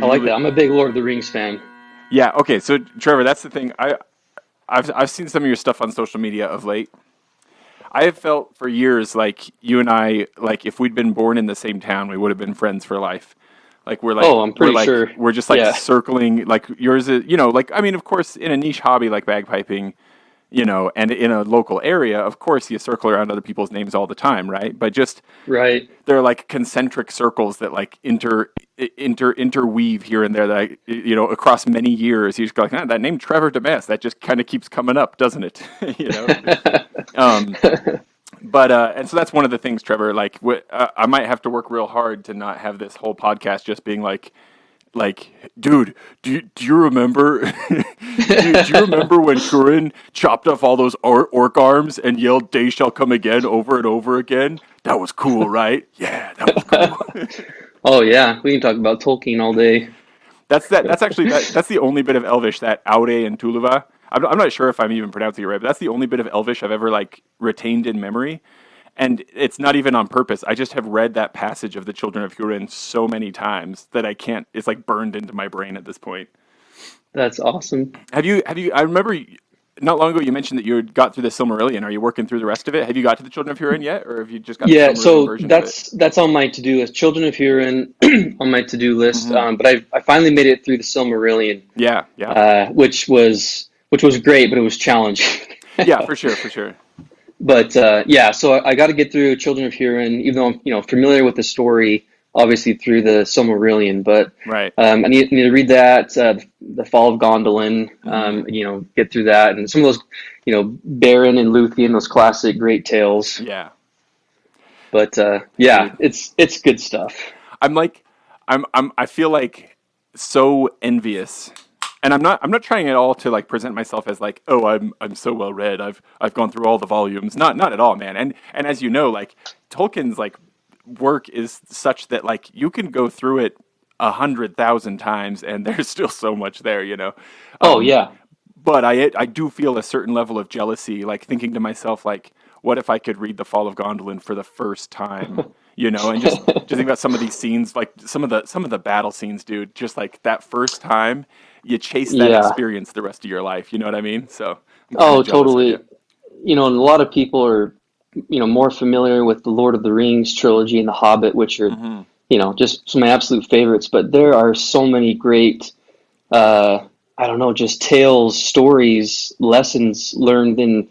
I like that. I'm a big Lord of the Rings fan. Yeah, okay. So Trevor, that's the thing. I've seen some of your stuff on social media of late. I have felt for years like you and I, like if we'd been born in the same town, we would have been friends for life. Like Oh, I'm pretty sure. we're just like Yeah, circling like yours is, like I mean, of course, in a niche hobby like bagpiping, and in a local area, of course, you circle around other people's names all the time, right? But just right. there are like concentric circles that like interweave here and there that across many years. You just go like, that name Trevor Demes, that just kind of keeps coming up, doesn't it? you know. Um, but and so that's one of the things, Trevor. Like, I might have to work real hard to not have this whole podcast just being like, dude, do you remember? do you remember when Kariann chopped off all those orc arms and yelled "Day shall come again" over and over again? That was cool, right? Yeah, that was cool. Oh yeah, we can talk about Tolkien all day. That's actually that's the only bit of Elvish, that Aude and Tuluva. I'm not sure if I'm even pronouncing it right, but that's the only bit of Elvish I've ever like retained in memory. And it's not even on purpose. I just have read that passage of the Children of Hurin so many times that I can't. It's like burned into my brain at this point. That's awesome. Have you? I remember not long ago you mentioned that you had got through the Silmarillion. Are you working through the rest of it? Have you got to the Children of Hurin yet, or have you just got the Yeah, Silmarillion so version of it? that's on my to-do list. Children of Hurin on my to-do list. Hmm. But I finally made it through the Silmarillion, Yeah, yeah, which was great, but it was challenging. yeah, for sure, for sure. But yeah, so I got to get through Children of Hurin, even though I'm familiar with the story, obviously through the Silmarillion. But Right. I need to read that, the Fall of Gondolin, Hmm. get through that, and some of those, Beren and Luthien, those classic great tales. Yeah, But yeah, dude. it's good stuff. I'm like, I feel like so envious, and I'm not trying at all to like present myself as like, oh, I'm so well read. I've gone through all the volumes. Not at all, man. And as you know, like Tolkien's like work is such that like you can go through it 100,000 times and there's still so much there, Oh Um, yeah, but I do feel a certain level of jealousy, like thinking to myself, like, what if I could read The Fall of Gondolin for the first time, and just think about some of these scenes, like some of the battle scenes, dude. Just like that first time, you chase that yeah. experience the rest of your life. You know what I mean? So I'm kind of Oh, jealous of you. totally. And a lot of people are, more familiar with the Lord of the Rings trilogy and The Hobbit, which are, Hmm. just some of my absolute favorites. But there are so many great, uh, I don't know, just tales, stories, lessons learned in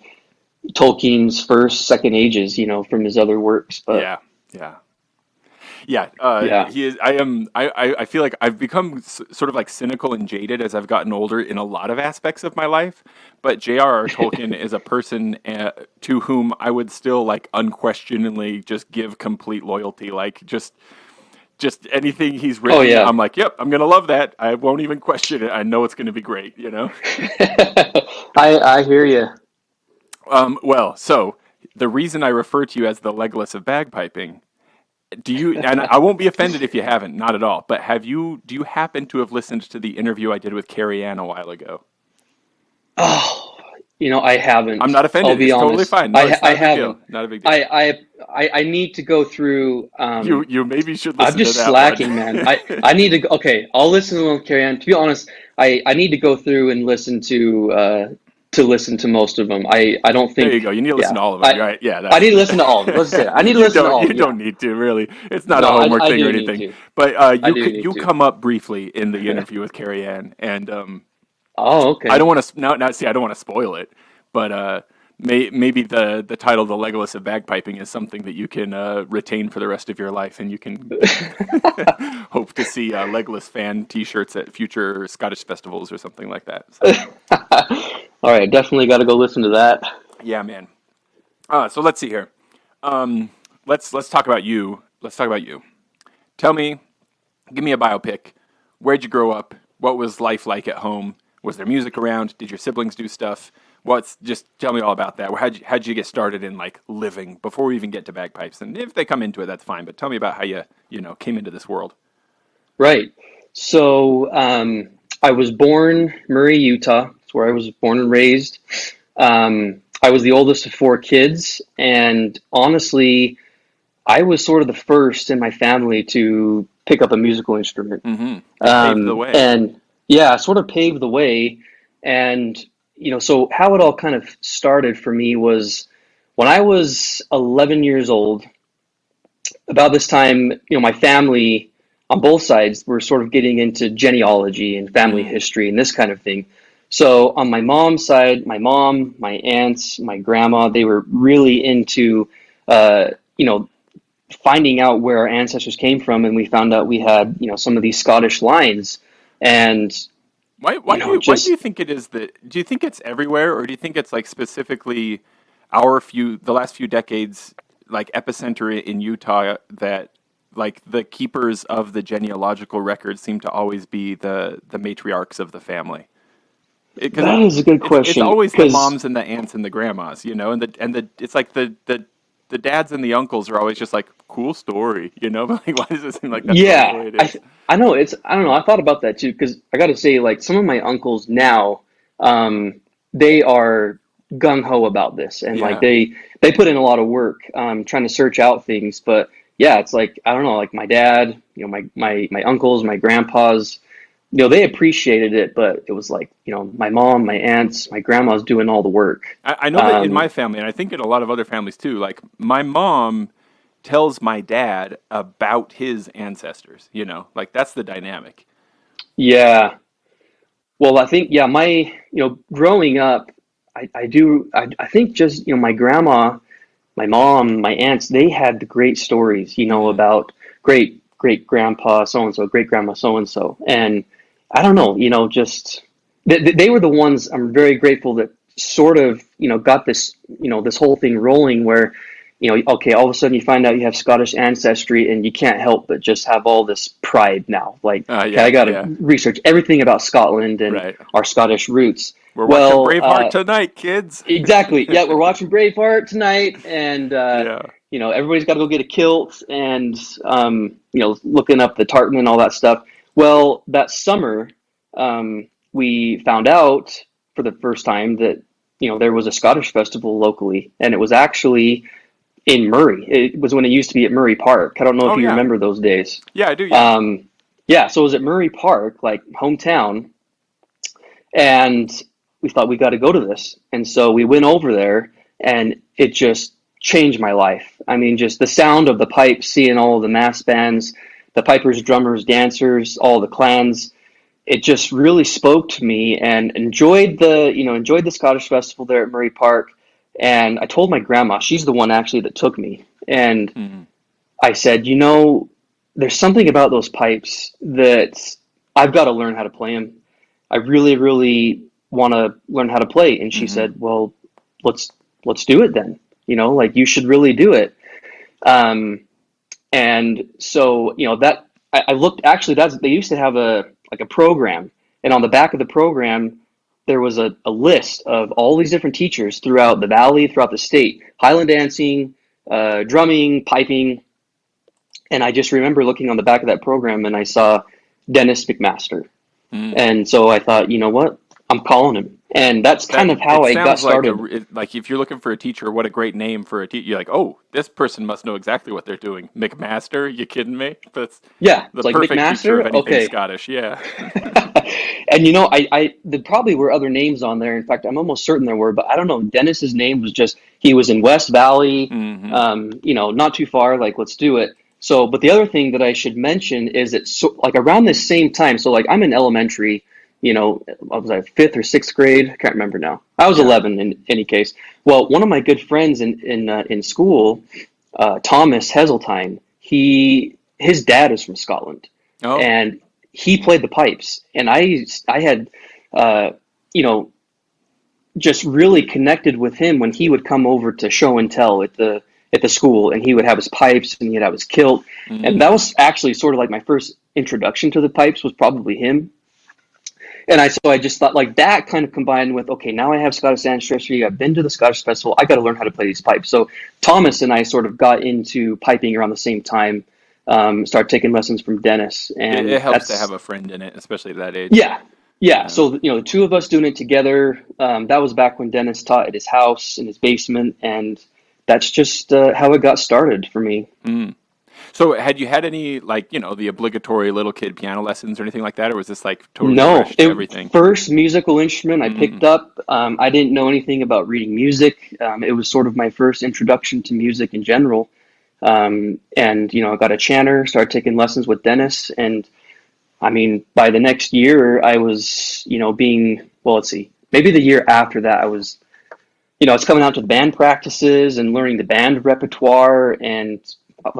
Tolkien's first, second ages, from his other works. But Yeah, yeah. Yeah, yeah, he is. I am. I feel like I've become sort of like cynical and jaded as I've gotten older in a lot of aspects of my life. But J.R.R. Tolkien is a person to whom I would still like unquestioningly just give complete loyalty. Like just anything he's oh written, yeah. I'm like, yep, I'm gonna love that. I won't even question it. I know it's gonna be great. You know. I hear you. Well, so the reason I refer to you as the Legolas of bagpiping. Do you, and I won't be offended if you haven't, not at all, but do you happen to have listened to the interview I did with Kariann a while ago? Oh, I I'm haven't. not I'll offended. be It's totally honest. fine. No, it's I not a big deal. haven't. Not a big deal. I need to go through. You maybe should I'm listen to just that one. slacking, man. I need to go. Okay, I'll listen to one with Carrie Ann. To be honest, I need to go through and listen to most of them. I don't There you think. go. You need to listen Yeah, to all of them. Right? Yeah, I that's need to listen to all of them. Let's just say that. I need to you listen to don't all of you them. Yeah. don't need to really. It's not a No, homework I thing or do need anything. to. But I do need you to. come up briefly in the interview with Kariann, and Oh, I don't okay. want to now see. I don't want to spoil it, but maybe the title, "The Legolas of Bagpiping," is something that you can retain for the rest of your life, and you can hope to see Legolas fan T-shirts at future Scottish festivals or something like that. So All right, definitely got to go listen to that. yeah, man. So let's see here. Let's talk about you. Let's talk about you. Tell me, give me a biopic. Where'd you grow up? What was life like at home? Was there music around? Did your siblings do stuff? Just tell me all about that. How'd you get started in like living before we even get to bagpipes? And if they come into it, that's fine. But tell me about how you came into this world. Right. So I was born Murray, Utah. That's where I was born and raised. I was the oldest of four kids, and honestly, I was sort of the first in my family to pick up a musical instrument. Mm-hmm. You paved the way. And yeah, sort of paved the way. And, so how it all kind of started for me was when I was 11 years old, about this time, my family on both sides were sort of getting into genealogy and family Mm. history and this kind of thing. So on my mom's side, my mom, my aunts, my grandma, they were really into, uh, you know, finding out where our ancestors came from, and we found out we had, some of these Scottish lines, and Why do just you think it is that? Do you think it's everywhere, or do you think it's like specifically the last few decades, like epicenter in Utah, that like the keepers of the genealogical records seem to always be the matriarchs of the family? Because that is a good it's question always the because moms and the aunts and the grandmas, and the it's like the dads and the uncles are always just like cool story, But like, why does it seem like that's always the yeah, way it is? I know I don't know, I thought about that too because I got to say like some of my uncles now, they are gung ho about this and like Yeah. they put in a lot of work trying to search out things, but yeah, it's like I don't know, like my dad, my uncles, my grandpas, they appreciated it, but it was like, my mom, my aunts, my grandma's doing all the work. I know that in my Um, family, and I think in a lot of other families too, like my mom tells my dad about his ancestors, like that's the dynamic. yeah. Well, I think, yeah, growing up, I think just, my grandma, my mom, my aunts, they had the great stories, Mm. about great grandpa so and so, great grandma so and so. And I don't know, just they were the ones I'm very grateful that sort of, got this, this whole thing rolling where, okay, all of a sudden you find out you have Scottish ancestry and you can't help but just have all this pride now. Like, okay, I Yeah, got to yeah, research everything about Scotland and right. our Scottish roots. We're watching Well, Braveheart tonight, kids. exactly. Yeah, we're watching Braveheart tonight, and Yeah. everybody's got to go get a kilt, and looking up the tartan and all that stuff. Well, that summer, we found out for the first time that there was a Scottish festival locally, and it was actually in Murray. It was when it used to be at Murray Park. I don't know if Oh you yeah, remember those days. yeah, I do. Yeah. Um, yeah, so it was at Murray Park, like hometown, and we thought we got to go to this. And so we went over there and it just changed my life. I mean, just the sound of the pipes, seeing all of the mass bands, the pipers, drummers, dancers, all the clans. It just really spoke to me and enjoyed the Scottish festival there at Murray Park. And I told my grandma, she's the one actually that took me. And Hmm. I said, there's something about those pipes that I've got to learn how to play them. I really, really want to learn how to play. And she Hmm. said, well, let's let's do it then. Like you should really do it. Um, and so, that I looked actually that's they used to have a like a program, and on the back of the program there was a list of all these different teachers throughout the valley, throughout the state, Highland dancing, drumming, piping, and I just remember looking on the back of that program and I saw Dennis McMaster. Mm. And so I thought, you know what? I'm calling him. And that's kind That of how it I got sounds like started. like if you're looking for a teacher, what a great name for a teacher. You're like, oh, this person must know exactly what they're doing. McMaster, you kidding me? That's Yeah, the it's like perfect teacher of McMaster. anything Okay. Scottish. Yeah. And there probably were other names on there. In fact, I'm almost certain there were, but I don't know. Dennis's name was just, he was in West Valley, Hmm. not too far, like, let's do it. So, but the other thing that I should mention is that, so, like, around this same time, so, like, I'm in elementary, I was like fifth or sixth grade. I can't remember now. I was Yeah. 11 in any case. Well, one of my good friends in school, Thomas Heseltine, his dad is from Scotland, Oh. and he played the pipes, and I had, uh, you know, just really connected with him when he would come over to show and tell at the school, and he would have his pipes and he'd have his kilt, and that Mm. was actually sort of like my first introduction to the pipes was probably him. And I just thought like that kind of combined with, okay, now I have Scottish ancestry. I've been to the Scottish festival. I got to learn how to play these pipes. So Thomas and I sort of got into piping around the same time. Started taking lessons from Dennis, It and helps to have a friend in it, especially at that age. yeah, yeah. Yeah. So the two of us doing it together. That was back when Dennis taught at his house in his basement, and that's just how it got started for me. Mm. So had you had any, like, the obligatory little kid piano lessons or anything like that, or was this like totally No, fresh to everything? first musical instrument I Mm. picked up. I didn't know anything about reading music. It was sort of my first introduction to music in general. And I got a chanter, started taking lessons with Dennis, and I mean, by the next year, I was, well, let's see, maybe the year after that, I was, it's coming out to band practices and learning the band repertoire. And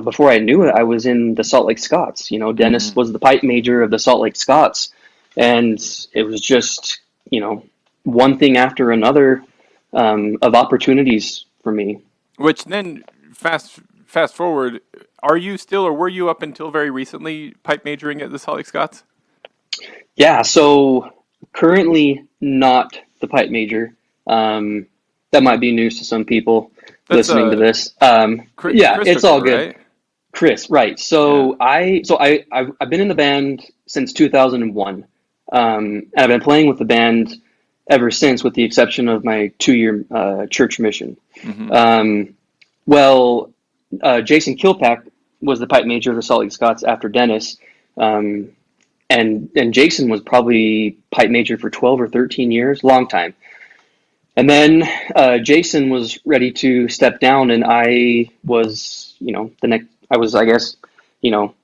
before I knew it, I was in the Salt Lake Scots. Dennis Mm. was the pipe major of the Salt Lake Scots. And it was just, one thing after another of opportunities for me. Which then, fast forward, are you still, or were you up until very recently pipe majoring at the Salt Lake Scots? Yeah, so currently not the pipe major. Um, that might be news to some people That's listening to this. Yeah, Chris it's took all over, good. right? Chris, right? Yeah. I've been in the band since 2001, and I've been playing with the band ever since, with the exception of my 2 year church mission. Hmm. Um, well, Jason Kilpack was the pipe major of the Salt Lake Scots after Dennis. Um, and Jason was probably pipe major for 12 or 13 years, long time. And then Jason was ready to step down, and I was, the next. I was, I guess,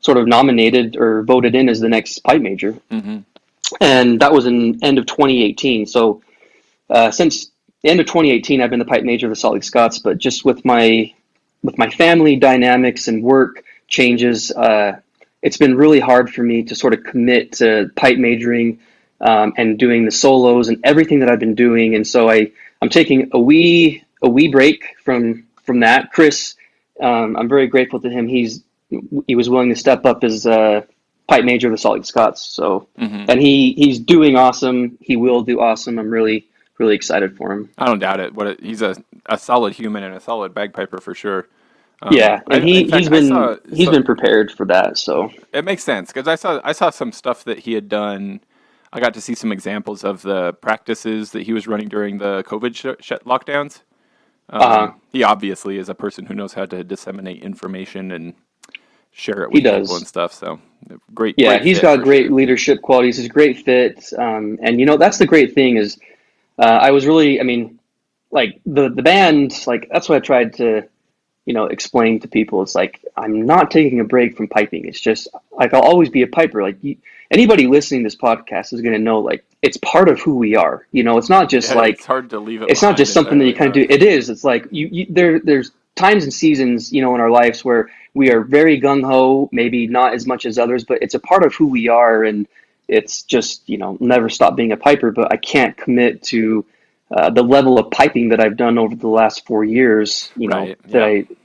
sort of nominated or voted in as the next pipe major, Hmm. and that was in end of 2018. So since the end of 2018, I've been the pipe major of the Salt Lake Scots, but just with my family dynamics and work changes, it's been really hard for me to sort of commit to pipe majoring and doing the solos and everything that I've been doing. And so I'm taking a wee break from that. Chris, I'm very grateful to him. He was willing to step up as pipe major of the Salt Lake Scots. So, Hmm. and he's doing awesome. He will do awesome. I'm really really excited for him. I don't doubt it. He's a solid human and a solid bagpiper for sure. Yeah, and In fact, I saw he's been prepared for that. So it makes sense because I saw some stuff that he had done. I got to see some examples of the practices that he was running during the COVID lockdowns. He obviously is a person who knows how to disseminate information and share it he with people and does. stuff. So great, Yeah, great he's fit got for great sure. leadership qualities. He's a great fit, and that's the great thing is I was really, I mean, like the band, like that's what I tried to explain to people. It's like I'm not taking a break from piping. It's just like I'll always be a piper. Like anybody listening to this podcast is going to know, like it's part of who we are. It's not just Yeah, it's like hard to leave it it's not behind just something that you entirely, kind of huh? do. It is. It's like there's times and seasons, in our lives where we are very gung ho, maybe not as much as others, but it's a part of who we are, and it's just never stop being a piper. But I can't commit to the level of piping that I've done over the last 4 years. Right. That Yep. I.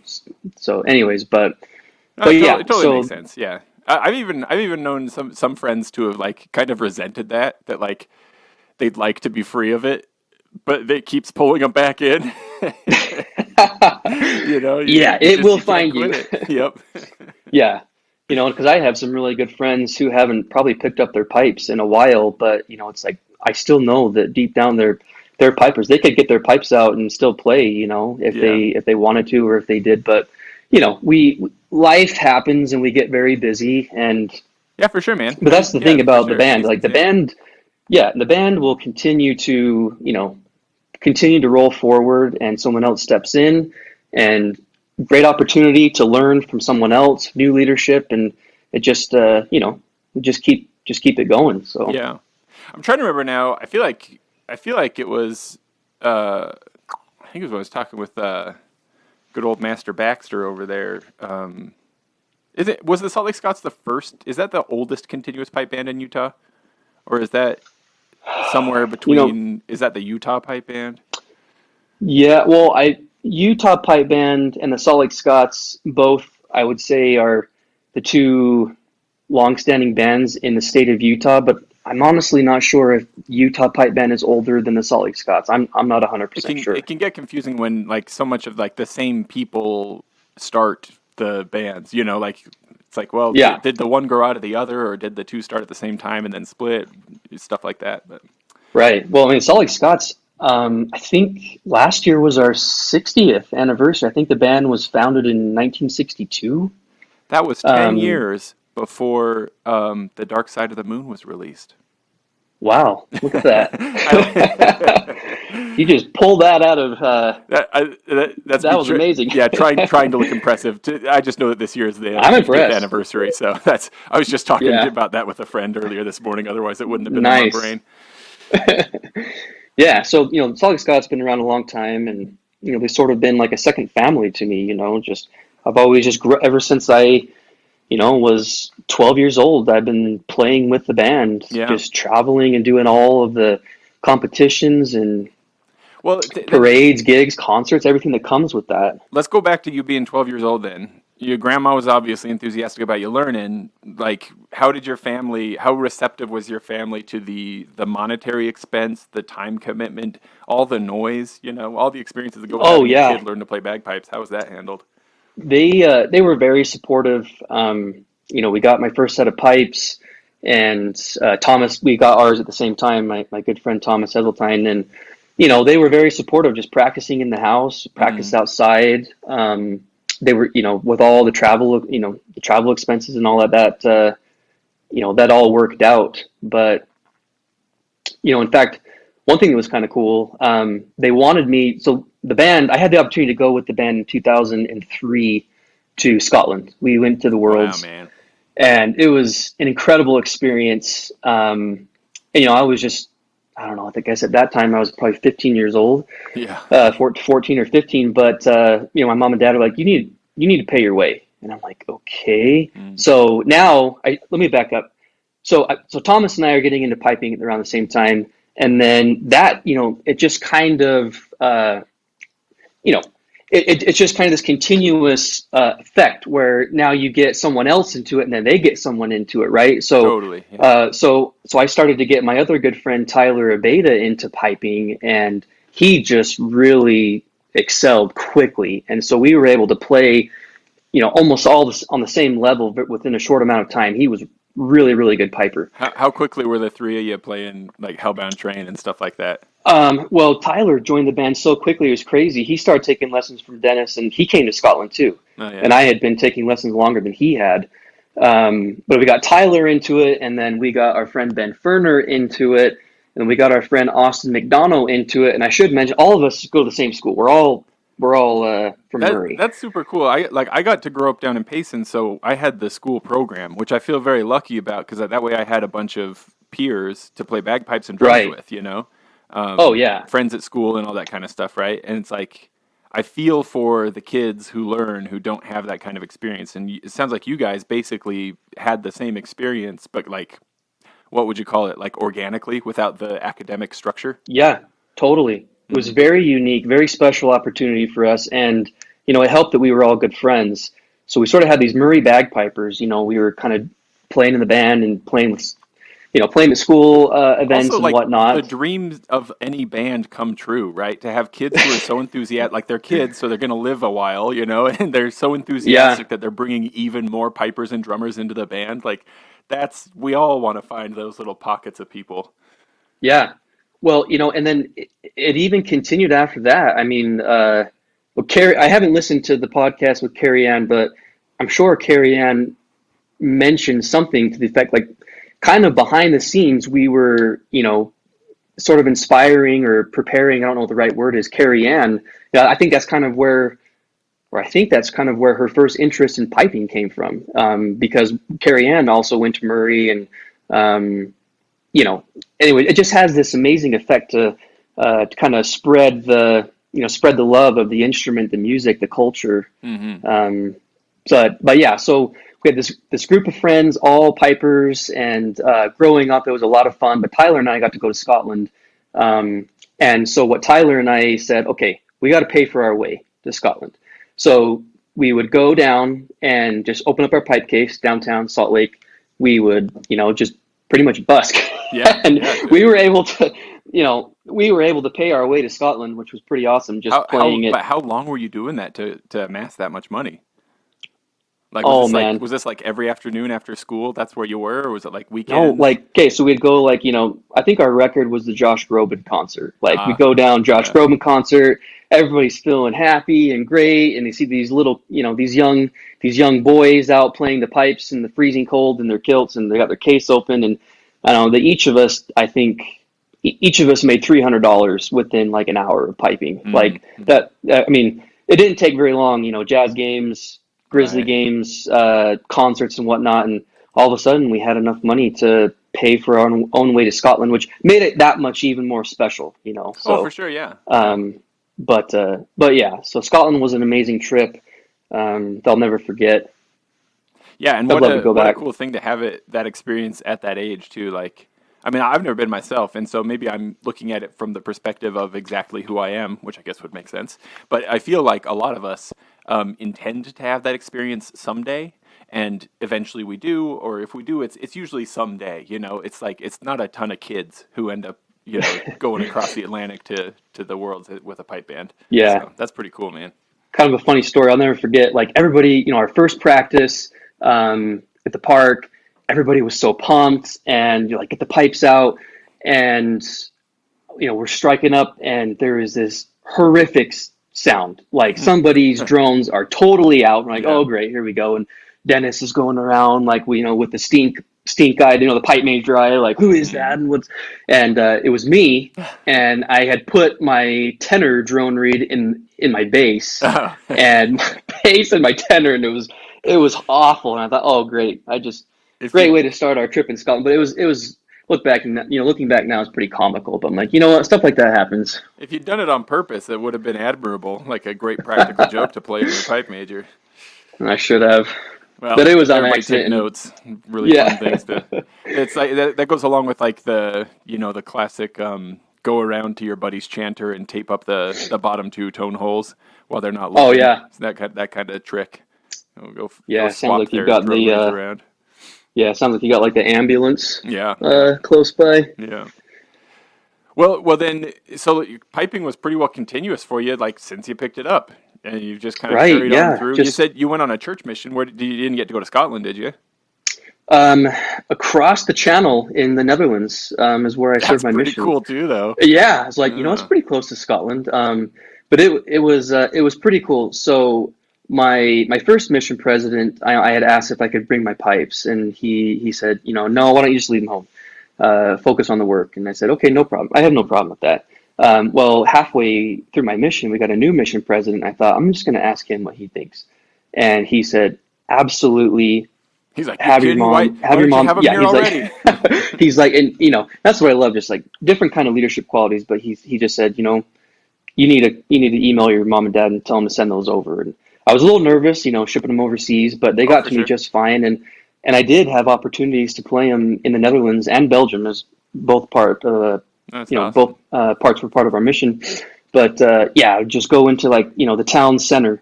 So, anyways, but No, but yeah, it totally makes so sense. Yeah. I've even known some friends to have like kind of resented that like they'd like to be free of it, but it keeps pulling them back in. yeah, You it just will you can't find quit you. it. Yep. Yeah. Because I have some really good friends who haven't probably picked up their pipes in a while, but it's like I still know that deep down they're pipers. They could get their pipes out and still play, if Yeah. they wanted to or if they did. But we life happens and we get very busy, and Yeah, for sure, man. but that's the Yeah, thing for about the sure. band. Makes Like the sense. band, yeah, the band will continue to roll forward, and someone else steps in, and great opportunity to learn from someone else, new leadership, and it just just keep it going. So Yeah. I'm trying to remember now. I feel like it was I think it was when I was talking with good old Master Baxter over there. Was the Salt Lake Scots the first? Is that the oldest continuous pipe band in Utah, or is that somewhere you know, between? Is that the Utah pipe band? yeah. Well, I Utah Pipe Band and the Salt Lake Scots both, I would say, are the two longstanding bands in the state of Utah, but I'm honestly not sure if Utah Pipe Band is older than the Salt Lake Scots. I'm not It 100% can sure. it can get confusing when like so much of like the same people start the bands. Like it's like, well, Yeah. did the one grow out of the other, or did the two start at the same time and then split? Stuff like that. But Right. Well, I mean, Salt Lake Scots, I think last year was our 60th anniversary. I think the band was founded in 1962. That was 10 Um, years before The Dark Side of the Moon was released. wow, look at that. I, You just pulled that out of, that's that me, was amazing. yeah, trying to look impressive. I just know that this year is the I'm 50th impressed. anniversary, so that's. I was just talking Yeah, about that with a friend earlier this morning. Otherwise, it wouldn't have been in my nice. brain. Yeah, so Salt Lake Scott's been around a long time, and they've sort of been like a second family to me. Just I've always just ever since I was 12 years old. I've been playing with the band, Yeah. just traveling and doing all of the competitions and Well, parades, gigs, concerts, everything that comes with that. let's go back to you being 12 years old then. Your grandma was obviously enthusiastic about you learning. Like, how receptive was your family to the monetary expense, the time commitment, all the noise, all the experiences that go with Oh having a yeah, kid learn to play bagpipes? How was that handled? they were very supportive. We got my first set of pipes, and Thomas, we got ours at the same time. My good friend Thomas Heseltine, and they were very supportive. Just practicing in the house, practice Mm, outside. They were, with all the travel, the travel expenses and all that. That all worked out. But in fact, one thing that was kind of cool, they wanted me. So the band, I had the opportunity to go with the band in 2003 to Scotland. We went to the wow, Worlds, man. and it was an incredible experience. I was just, I don't know, I think I guess at that time I was probably 15 years old, Yeah. 14 or 15. But my mom and dad were like, you need to pay your way, and I'm like, okay. Mm, So now, let me back up. So Thomas and I are getting into piping around the same time, and then that it just kind of you know it's just kind of this continuous effect where now you get someone else into it, and then they get someone into it, right? So totally. Yeah. so I started to get my other good friend Tyler Abeta into piping, and he just really excelled quickly, and so we were able to play almost all this on the same level, but within a short amount of time. He was really, really good piper. How quickly were the three of you playing like Hellbound Train and stuff like that? Well, Tyler joined the band so quickly, it was crazy. He started taking lessons from Dennis, and he came to Scotland too. Oh yeah. And I had been taking lessons longer than he had. But we got Tyler into it, and then we got our friend Ben Ferner into it, and we got our friend Austin McDonough into it. And I should mention, all of us go to the same school. We're all from Murray. That's super cool. I got to grow up down in Payson, so I had the school program, which I feel very lucky about because that way I had a bunch of peers to play bagpipes and drums Right. with, Oh yeah. friends at school and all that kind of stuff, right? And it's like I feel for the kids who learn who don't have that kind of experience, and it sounds like you guys basically had the same experience, but like what would you call it? Like organically without the academic structure. Yeah, totally. It was Mm, very unique, very special opportunity for us, and it helped that we were all good friends. So we sort of had these Murray bagpipers. We were kind of playing in the band and playing at school also, events and like the whatnot. dreams of any band come true, right? To have kids who are so enthusiastic, like they're kids, so they're going to live a while, and they're so Yeah, enthusiastic that they're bringing even more pipers and drummers into the band. Like we all want to find those little pockets of people. yeah. Well, and then it even continued after that. I mean, well, Carrie, I haven't listened to the podcast with Kariann, but I'm sure Kariann mentioned something to the effect, like, kind of behind the scenes, we were, sort of inspiring or preparing. I don't know what the right word is. Kariann. Yeah, I think that's kind of where, or I think that's kind of where her first interest in piping came from. Because Kariann also went to Murray, and um, anyway, it just has this amazing effect to kind of spread the love of the instrument, the music, the culture. Hmm. But yeah, so we had this group of friends, all pipers, and growing up, it was a lot of fun. But Tyler and I got to go to Scotland, and so what Tyler and I said, okay, we got to pay for our way to Scotland. So we would go down and just open up our pipe case downtown Salt Lake. We would, just pretty much busk, Yeah, and yeah. we were able to pay our way to Scotland, which was pretty awesome. Just How playing it. but how long were you doing that to amass that much money? Like, Oh man. was this like every afternoon after school? That's where you were, or was it like No, weekends? like, okay, so we'd go like, I think our record was the Josh Groban concert. Like we Ah, go down Josh yeah. Groban concert, everybody's feeling happy and great, and you see these little, these young boys out playing the pipes in the freezing cold in their kilts, and they got their case open, and I don't know, that each of us, I think, each of us made $300 within like an hour of piping. Mm, Like I mean, it didn't take very long, jazz games, Grizzly right. games, concerts and whatnot, and all of a sudden we had enough money to pay for our own way to Scotland, which made it that much even more special. Oh, for So, sure. Yeah. Yeah. um, but yeah, so Scotland was an amazing trip. They'll never forget. Yeah, and I'd love to go what a back. cool thing to have that experience at that age too. Like, I mean, I've never been myself, and so maybe I'm looking at it from the perspective of exactly who I am, which I guess would make sense. But I feel like a lot of us intend to have that experience someday, and eventually we do, or if we do, it's usually someday. It's like it's not a ton of kids who end up going across the Atlantic to the world with a pipe band. Yeah, So that's pretty cool, man. kind of a funny story. I'll never forget. Like everybody, our first practice at the park, everybody was so pumped, and you like get the pipes out, and we're striking up, and there is this horrific sound. Like somebody's drones are totally out. We're like, Yeah. oh great, here we go. And Dennis is going around like with the stink eye, the pipe major eye, like who is that and what's, and it was me, and I had put my tenor drone read in my bass, Oh. and my bass and my tenor, and it was awful. And I thought, oh great, if great you way to start our trip in Scotland. But it was looking back now, it's pretty comical. But I'm like, you know what, stuff like that happens. If you'd done it on purpose, it would have been admirable, like a great practical joke to play in your pipe major. And I should have, but Well, it was on everybody take accident. And notes. Really fun yeah, things to. It's like that goes along with like the classic go around to your buddy's chanter and tape up the bottom two tone holes while they're not oh looking. yeah, It's that kind of trick. We'll go yeah. Sounds swap like you've their got drone reeds around. sounds like you got like the ambulance Yeah, yeah, close by. yeah. Well, then, so piping was pretty well continuous for you, like since you picked it up, and you've just kind of Right, carried on yeah. through. You Just said you went on a church mission. Where you didn't get to go to Scotland, did you? um, across the channel in the Netherlands is where I served That's my pretty mission. cool too, though. Yeah, it's like it's Uh, pretty close to Scotland. But it was pretty cool. So my first mission president, I had asked if I could bring my pipes, and he said, no, why don't you just leave them home? Focus on the work. And I said, okay, no problem. I have no problem with that. Well, halfway through my mission, we got a new mission president. I thought I'm just going to ask him what he thinks, and he said, absolutely. he's like, you Have your kidding me? Why mom, have why your don't you mom. have him Yeah, here he's already? like, he's like, and that's what I love. Just like different kind of leadership qualities. But he just said, you need to email your mom and dad and tell them to send those over. And I was a little nervous, shipping them overseas, but they Oh, got for to me sure. just fine. And I did have opportunities to play them in the Netherlands and Belgium, as both That's awesome. both parts were part of our mission. But yeah, just go into like the town center,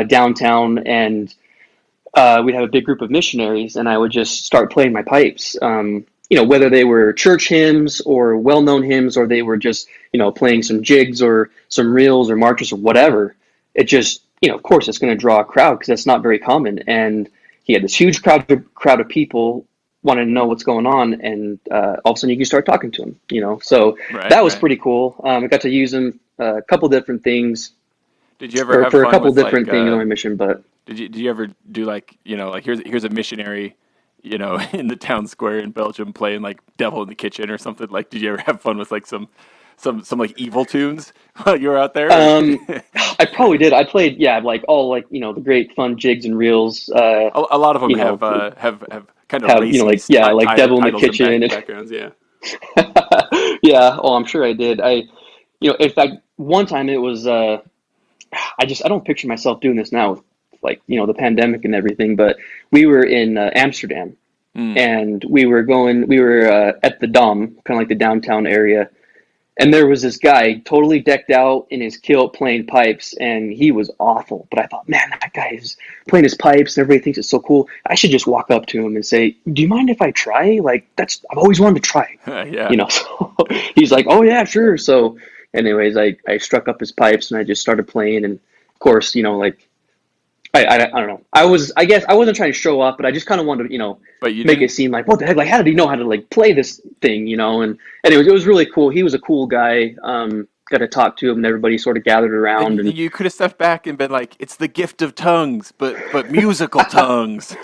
downtown, and we'd have a big group of missionaries, and I would just start playing my pipes. Whether they were church hymns or well-known hymns, or they were just playing some jigs or some reels or marches or whatever. It just of course it's going to draw a crowd because that's not very common. And he had this huge crowd of people wanting to know what's going on, and all of a sudden you can start talking to them. So Right, that was right. pretty cool. I got to use them a couple different things, Did you ever or have for a fun couple with like? different things on my mission, but. Did you ever do like like here's a missionary, in the town square in Belgium playing like Devil in the Kitchen or something? Like, did you ever have fun with like some like evil tunes while you were out there? Um, I probably did. I played, yeah, like all like the great fun jigs and reels. A lot of them You know, have kind of have racy like yeah, like Devil in the titles and Kitchen. And backgrounds. Yeah. yeah, oh, I'm sure I did. In fact, one time it was. I don't picture myself doing this now with like the pandemic and everything. But we were in Amsterdam, Mm. and we were at the Dom, kind of like the downtown area. And there was this guy totally decked out in his kilt playing pipes, and he was awful. But I thought, man, that guy is playing his pipes, and everybody thinks it's so cool. I should just walk up to him and say, "Do you mind if I try? Like, I've always wanted to try." Yeah. So he's like, "Oh yeah, sure." So, anyways, I struck up his pipes and I just started playing, and of course, like I don't know. I guess I wasn't trying to show off, but I just kind of wanted to, But you make it didn't. seem like, what the heck? Like, how did he know how to like play this thing, and it was really cool. He was a cool guy. Got to talk to him, and everybody sort of gathered Then around, and you could have stepped back and been like, "It's the gift of tongues, but musical tongues."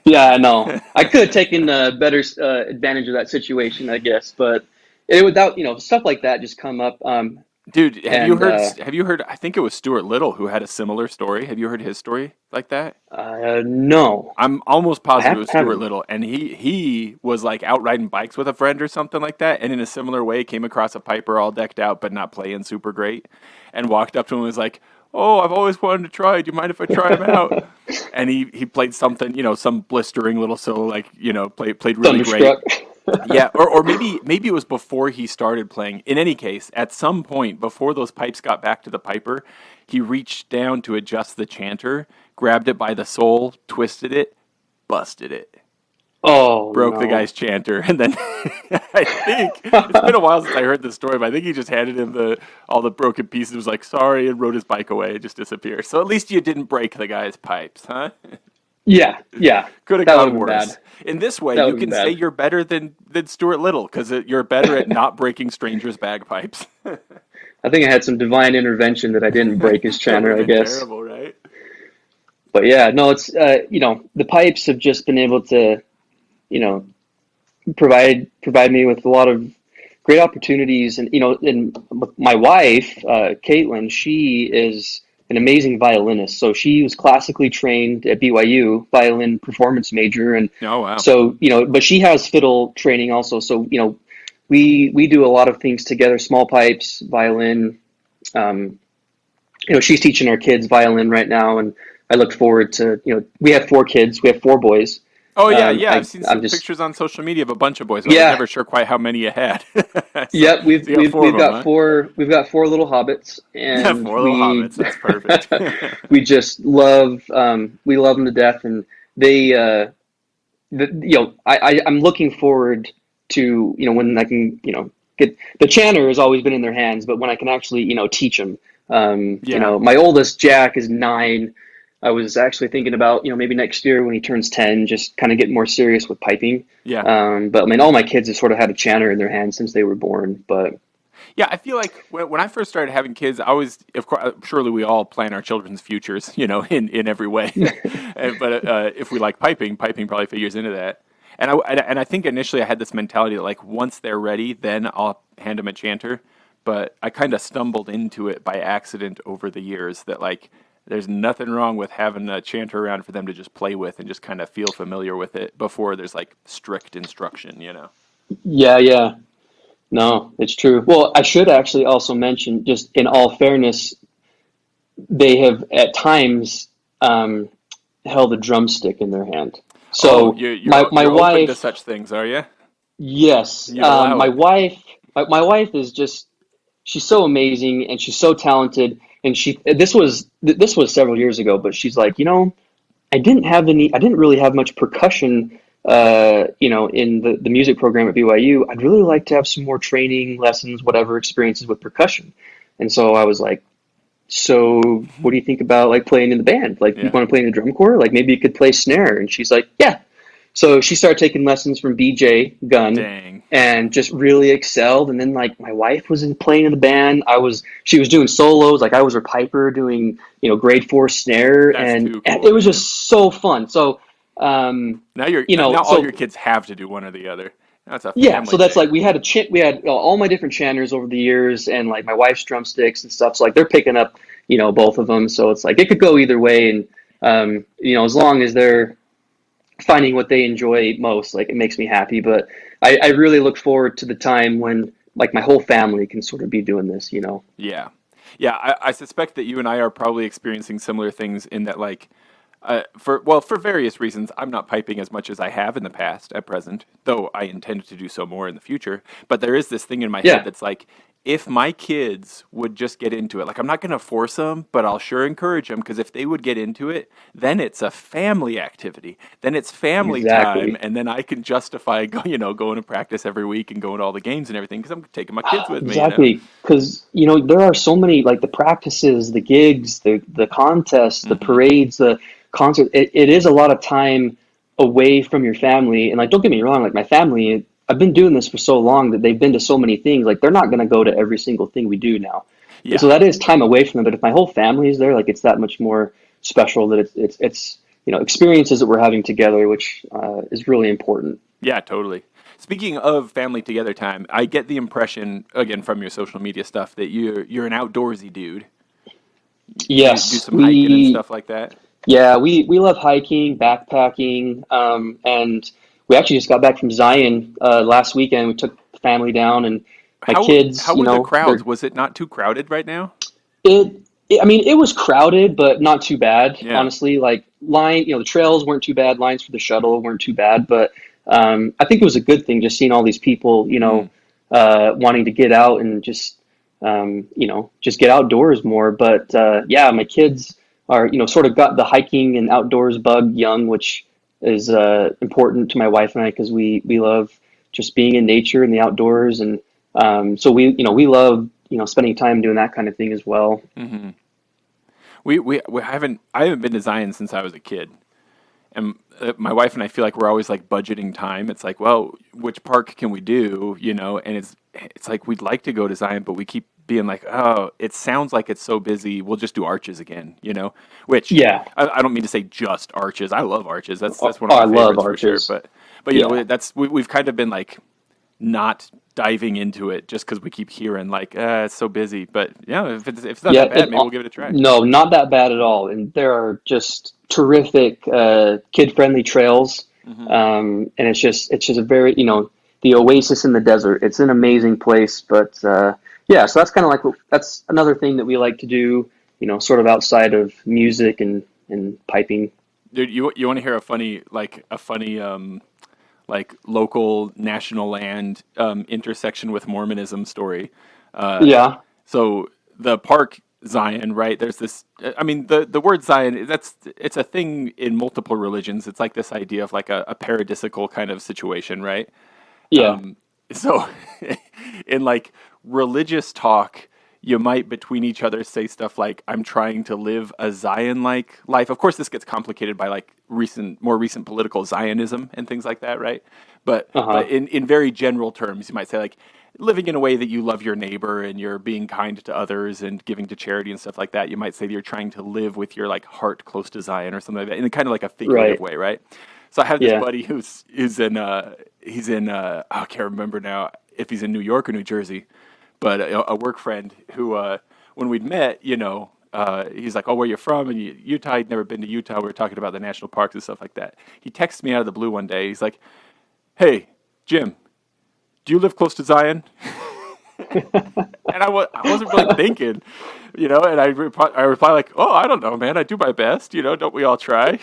yeah, I know. I could have taken better advantage of that situation, I guess, but it without, stuff like that just come up. Dude, have you And heard? Have you heard? I think it was Stuart Little who had a similar story. Have you heard his story like that? No, I'm almost I positive it was Stuart haven't. Little, and he was like out riding bikes with a friend or something like that, and in a similar way came across a piper all decked out but not playing super great, and walked up to him and was like, "Oh, I've always wanted to try. Do you mind if I try him out?" And he played something, some blistering little solo, like played really great. Thunderstruck. Yeah, or maybe it was before he started playing. In any case, at some point before those pipes got back to the piper, he reached down to adjust the chanter, grabbed it by the sole, twisted it, busted it, Oh broke the no. guy's chanter, and then I think it's been a while since I heard the story, but I think he just handed him the all the broken pieces, was like sorry, and rode his bike away, and just disappeared. So at least you didn't break the guy's pipes, huh? Yeah, yeah. Could have That would gone have been worse. bad. In this way, That you would have been can say bad. you're better than Stuart Little because you're better at not breaking strangers' bagpipes. I think I had some divine intervention that I didn't break his That would chanter, have I been guess. terrible, right? But yeah, no, it's the pipes have just been able to, you know, provide me with a lot of great opportunities, and my wife, Caitlin, she is an amazing violinist. So she was classically trained at BYU, violin performance major, and Oh wow. so but she has fiddle training also. So we do a lot of things together: small pipes, violin. Um, she's teaching our kids violin right now, and I look forward to, we have 4 kids, we have 4 boys. Oh yeah, yeah. I've seen I'm some just, pictures on social media of a bunch of boys, but I was yeah, never sure quite how many you had. so, yep. We've so you got we've four of we've them, got huh? four little hobbits, Yeah, and four little hobbits. That's perfect. we just we love them to death, and they I'm looking forward to, when I can, get the chanter has always been in their hands, but when I can actually, teach them. Yeah, My oldest Jack is 9. I was actually thinking about, maybe next year when he turns 10, just kind of get more serious with piping. yeah. But I mean, all my kids have sort of had a chanter in their hands since they were born. But Yeah, I feel like when I first started having kids, I was, of course, surely we all plan our children's futures, in every way. But if we like piping, piping probably figures into that. And I think initially I had this mentality that like once they're ready, then I'll hand them a chanter. But I kind of stumbled into it by accident over the years that like there's nothing wrong with having a chanter around for them to just play with and just kind of feel familiar with it before there's like strict instruction. yeah, yeah, no, it's true. Well, I should actually also mention, just in all fairness, they have at times held a drumstick in their hand. Oh, So my you're open to wife, such things, are you? yes, You'd allow my it. wife, my wife is just, she's so amazing, and she's so talented. And this was several years ago, but she's like, I didn't really have much percussion, in the music program at BYU. I'd really like to have some more training lessons, whatever experiences with percussion. And so I was like, so what do you think about like playing in the band? Like, you Yeah. want to play in the drum corps? Like, maybe you could play snare. And she's like, yeah. So she started taking lessons from BJ Gunn Dang. and just really excelled. And then like my wife was playing in the band. She was doing solos. Like, I was her piper doing, grade 4 snare, That's and too it cool, was man. just so fun. So, Now all your so kids have to do one or the other. That's a yeah, so family that's thing. like we had all my different chanters over the years, and like my wife's drumsticks and stuff. So like they're picking up, both of them. So it's like it could go either way, and as long as they're finding what they enjoy most, like, it makes me happy. But I really look forward to the time when like my whole family can sort of be doing this. Yeah. Yeah, I suspect that you and I are probably experiencing similar things in that like for various reasons, I'm not piping as much as I have in the past at present, though I intend to do so more in the future. But there is this thing in my head Yeah, that's like, if my kids would just get into it, like I'm not going to force them, but I'll sure encourage them, because if they would get into it, then it's a family activity. Then it's family time, Exactly. and then I can justify going to practice every week and going to all the games and everything because I'm taking my kids with me, Exactly. Because, there are so many, like the practices, the gigs, the contests, the Hmm. parades, the concert. It is a lot of time away from your family. And like, don't get me wrong, like my family, I've been doing this for so long that they've been to so many things. Like, they're not going to go to every single thing we do now. And Yeah. so that is time away from them. But if my whole family is there, like, it's that much more special that it's experiences that we're having together, which is really important. Yeah, totally. Speaking of family together time, I get the impression again from your social media stuff that you're an outdoorsy dude. Do Yes, some hiking and stuff like that. yeah, we love hiking, backpacking, and we actually just got back from Zion last weekend. We took the family down, and my How kids, were the crowds? they're Was it not too crowded right now? I mean, it was crowded, but not too bad, Yeah. honestly. Like the trails weren't too bad, lines for the shuttle weren't too bad, but I think it was a good thing just seeing all these people, Mm. wanting to get out and just get outdoors more. But yeah, my kids are, sort of got the hiking and outdoors bug young, which is important to my wife and I because we love just being in nature and the outdoors, and so we love spending time doing that kind of thing as well. Hmm. We I haven't been to Zion since I was a kid, and my wife and I feel like we're always like budgeting time. It's like, well, which park can we do? And it's like we'd like to go to Zion, but we keep being like, oh, it sounds like it's so busy. We'll just do Arches again. Which Yeah. I don't mean to say just Arches. I love Arches. That's Oh, one of I my love favorites for sure. arches. But Yeah. we've kind of been like not diving into it just because we keep hearing like it's so busy. But yeah, if it's not Yeah. that bad, maybe we'll give it a try. No, not that bad at all. And there are just terrific kid-friendly trails. Hmm. And it's just a very, the oasis in the desert. It's an amazing place. But yeah, so that's kind of that's another thing that we like to do, sort of outside of music and piping. Dude, you want to hear a funny like local national land intersection with Mormonism story? Uh, Yeah. so the park Zion, right? There's this. I mean, the word Zion. It's a thing in multiple religions. It's like this idea of like a paradisical kind of situation, right? Yeah. Um, so, in like religious talk, you might between each other say stuff like, "I'm trying to live a Zion-like life." Of course, this gets complicated by like more recent political Zionism and things like that, right? But Uh-huh. in very general terms, you might say like living in a way that you love your neighbor and you're being kind to others and giving to charity and stuff like that. You might say that you're trying to live with your like heart close to Zion or something like that, in kind of like a figurative Right. way, right? So I have this Yeah. buddy who's in I can't remember now if he's in New York or New Jersey, but a work friend who when we'd met, he's like, "Oh, where you from?" And Utah. I'd never been to Utah. We were talking about the national parks and stuff like that. He texts me out of the blue one day. He's like, "Hey, Jim, do you live close to Zion?" And I wasn't really thinking, and I reply like, "Oh, I don't know, man. I do my best. Don't we all try?"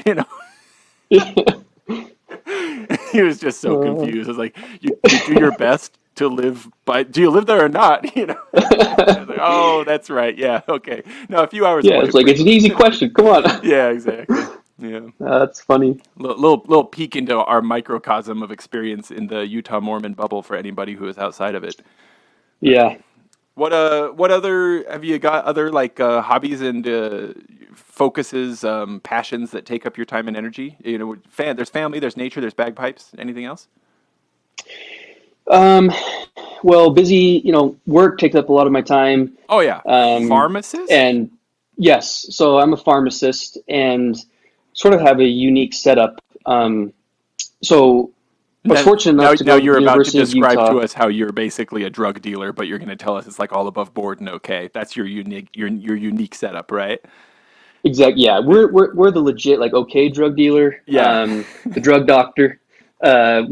He was just so Uh, confused. I was like, you do your best to live by. Do you live there or not? I was like, oh, that's right. Yeah, okay. No, a few hours yeah, away it's like for it's an sure. easy question. Come on. Yeah, exactly. Yeah, That's funny. little peek into our microcosm of experience in the Utah Mormon bubble for anybody who is outside of it. But Yeah. what other have you got other like hobbies and focuses, passions that take up your time and energy? There's family, there's nature, there's bagpipes. Anything else? Um, well, busy, work takes up a lot of my time. Oh yeah, Um, pharmacist. and yes, so I'm a pharmacist and sort of have a unique setup. So I was Now, fortunate now, enough to now go to you're the about to University of describe Utah. to us how you're basically a drug dealer, but you're going to tell us it's like all above board and okay. That's your unique setup, right? Exactly. Yeah, we're the legit like okay drug dealer, Yeah. the drug doctor. I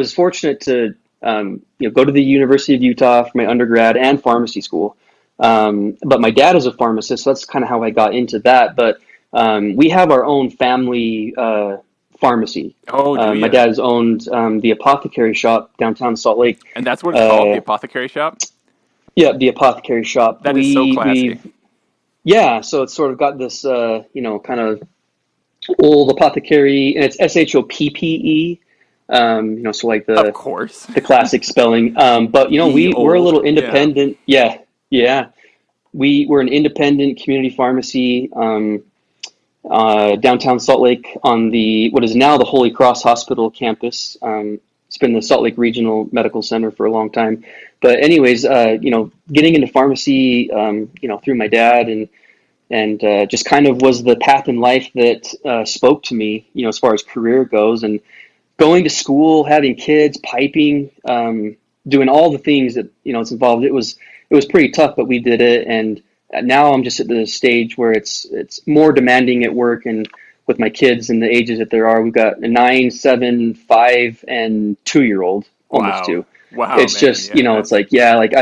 was fortunate to go to the University of Utah for my undergrad and pharmacy school. But my dad is a pharmacist, so that's kind of how I got into that. But we have our own family pharmacy. Oh, do My you? dad has owned the apothecary shop downtown Salt Lake. And that's what it's called, the Uh, apothecary shop. Yeah, the apothecary shop. That is so classy. Yeah, so it's sort of got this, kind of old apothecary, and it's SHOPPE. So like Of course. the classic spelling. But Ye we're a old. little Yeah. independent. Yeah, yeah. We're an independent community pharmacy, downtown Salt Lake on the what is now the Holy Cross Hospital campus. It's been the Salt Lake Regional Medical Center for a long time. But anyways, getting into pharmacy, through my dad and just kind of was the path in life that spoke to me, as far as career goes, and going to school, having kids, piping, doing all the things that it's involved. It was pretty tough, but we did it, and now I'm just at the stage where it's more demanding at work and with my kids and the ages that there are. We've got a 9, 7, 5, and 2-year-old, almost Wow. 2. Wow, It's man. just Yeah. it's like like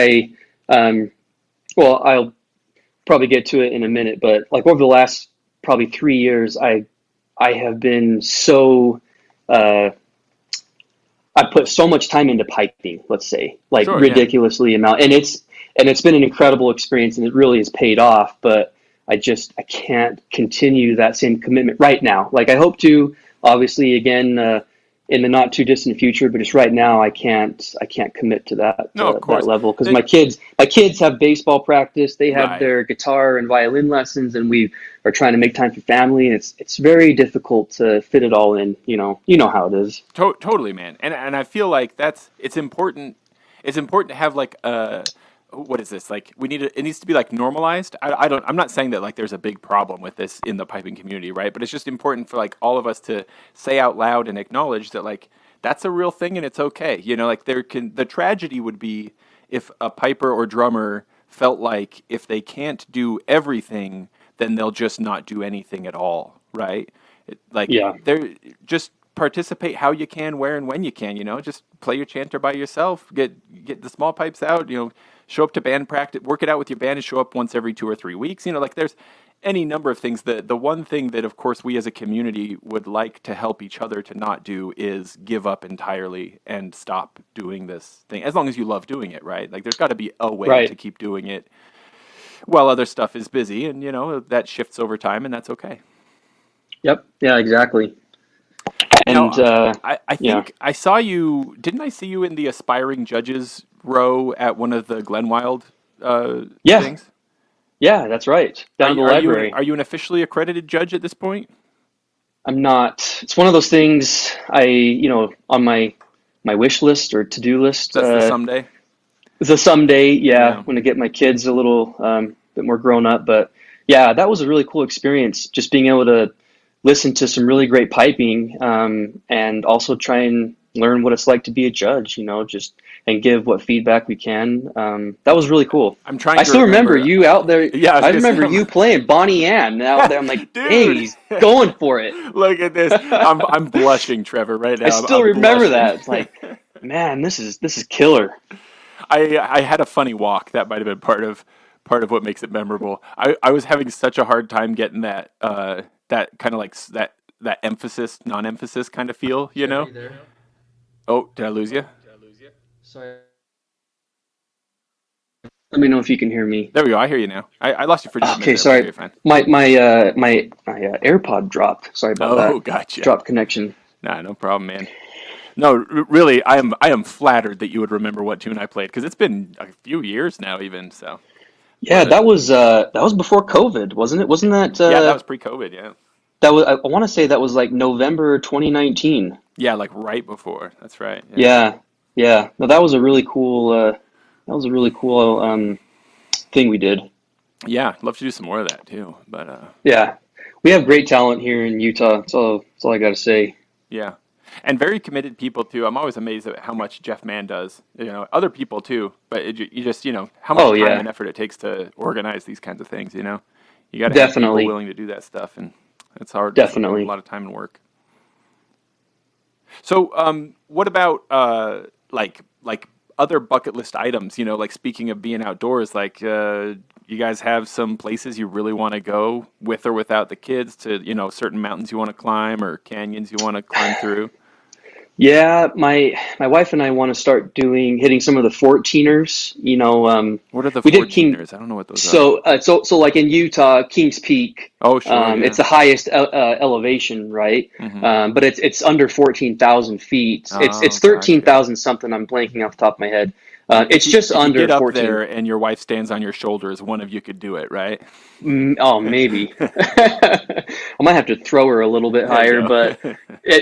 well, I'll probably get to it in a minute, but like over the last probably 3 years, I have been so uh, I put so much time into piping, let's say, like Sure. Yeah. ridiculously amount, and it's been an incredible experience, and it really has paid off. But I can't continue that same commitment right now. Like I hope to, obviously, again in the not too distant future, but just right now I can't commit to No, of that course. level because my kids have baseball practice, they have Right. their guitar and violin lessons, and we are trying to make time for family, and it's very difficult to fit it all in. You know how it is. Totally, man. And I feel like it's important. It's important to have like what is this? Like it needs to be like normalized. I'm not saying that like there's a big problem with this in the piping community, right? But it's just important for like all of us to say out loud and acknowledge that like that's a real thing and it's okay. Like the tragedy would be if a piper or drummer felt like if they can't do everything, then they'll just not do anything at all, right? Like Yeah. they're just participate how you can, where and when you can. Just play your chanter by yourself. Get the small pipes out. Show up to band practice, work it out with your band, and show up once every 2 or 3 weeks. Like there's any number of things. The one thing that, of course, we as a community would like to help each other to not do is give up entirely and stop doing this thing. As long as you love doing it, right? Like there's got to be a way to Right. keep doing it while other stuff is busy, and that shifts over time, and that's okay. Yep. Yeah. Exactly. And Now, I yeah. think I saw you. Didn't I see you in the aspiring judges row at one of the Glen Wild Yeah. things? Yeah. That's right. Down at the library. Are you an officially accredited judge at this point? I'm not. It's one of those things on my wish list or to do list. That's the someday. So someday, yeah, Yeah. when I get my kids a little bit more grown up. But yeah, that was a really cool experience. Just being able to listen to some really great piping, and also try and learn what it's like to be a judge. Just and give what feedback we can. That was really cool. I'm I trying to still remember remember. you out there. Yeah, I was I gonna say, remember you playing Bonnie Ann out there. I'm like, dang, dude. he's going for it. Look at this. I'm blushing, Trevor, right I now. still I'm remember blushing. that. It's like, man, this is killer. I had a funny walk. That might have been part of what makes it memorable. I was having such a hard time getting that kind of like that emphasis, non-emphasis kind of feel. Trevor, you there? Oh, did I lose you? Sorry. Let me know if you can hear me. There we go. I hear you now. I lost you for just a Okay, minute there, but sorry. you're fine. My AirPod dropped. Sorry about Oh, that. gotcha. Dropped connection. Nah, no problem, man. No, really, I am flattered that you would remember what tune I played because it's been a few years now, even so. Yeah, But that was before COVID, wasn't it? Wasn't that yeah, that was pre-COVID. Yeah, that was I want to say that was like November 2019. yeah, like right before. That's right. Yeah, Yeah. Yeah. No, that was a really cool thing we did. yeah. Love to do some more of that too. But Yeah. We have great talent here in Utah. That's all I got to say. yeah, and very committed people too. I'm always amazed at how much Jeff Mann does. Other people too. But you just how much Oh time yeah. and effort it takes to organize these kinds of things. You got to have people Definitely. willing to do that stuff, and it's hard. It's a Definitely. lot of time and work. So, what about like other bucket list items? Like speaking of being outdoors, like you guys have some places you really want to go with or without the kids to certain mountains you want to climb or canyons you want to climb through. Yeah, my wife and I want to start hitting some of the 14ers. What are the We did King. 14ers? I don't know what those are. So like in Utah, Kings Peak, Oh, sure, it's yeah. the highest elevation, right? Hmm. But it's under 14,000 feet. It's Oh, gotcha. 13,000 something. I'm blanking off the top of my head. It's If you just if you under get up 14. there and your wife stands on your shoulders, one of you could do it, right? Oh, maybe. I might have to throw her a little bit There you higher, go. but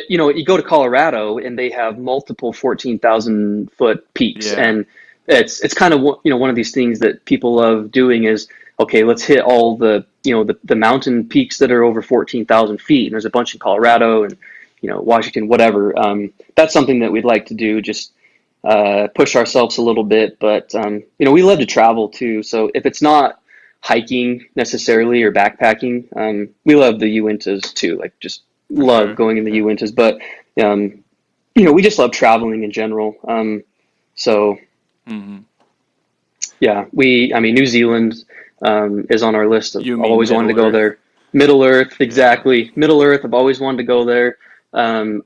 you go to Colorado and they have multiple 14,000 foot peaks, Yeah. and it's kind of one of these things that people love doing is, okay, let's hit all the mountain peaks that are over 14,000 feet, and there's a bunch in Colorado and Washington, whatever. That's something that we'd like to do, just push ourselves a little bit, but we love to travel too. So if it's not hiking necessarily or backpacking. We love the Uintas too, like just For love sure. going in the Yeah. Uintas, but um, we just love traveling in general. So Hmm. yeah, I mean, New Zealand is on our list of, You I've mean always wanted to Middle go Earth? there. Middle Earth, Yeah. exactly. Middle Earth, I've always wanted to go there.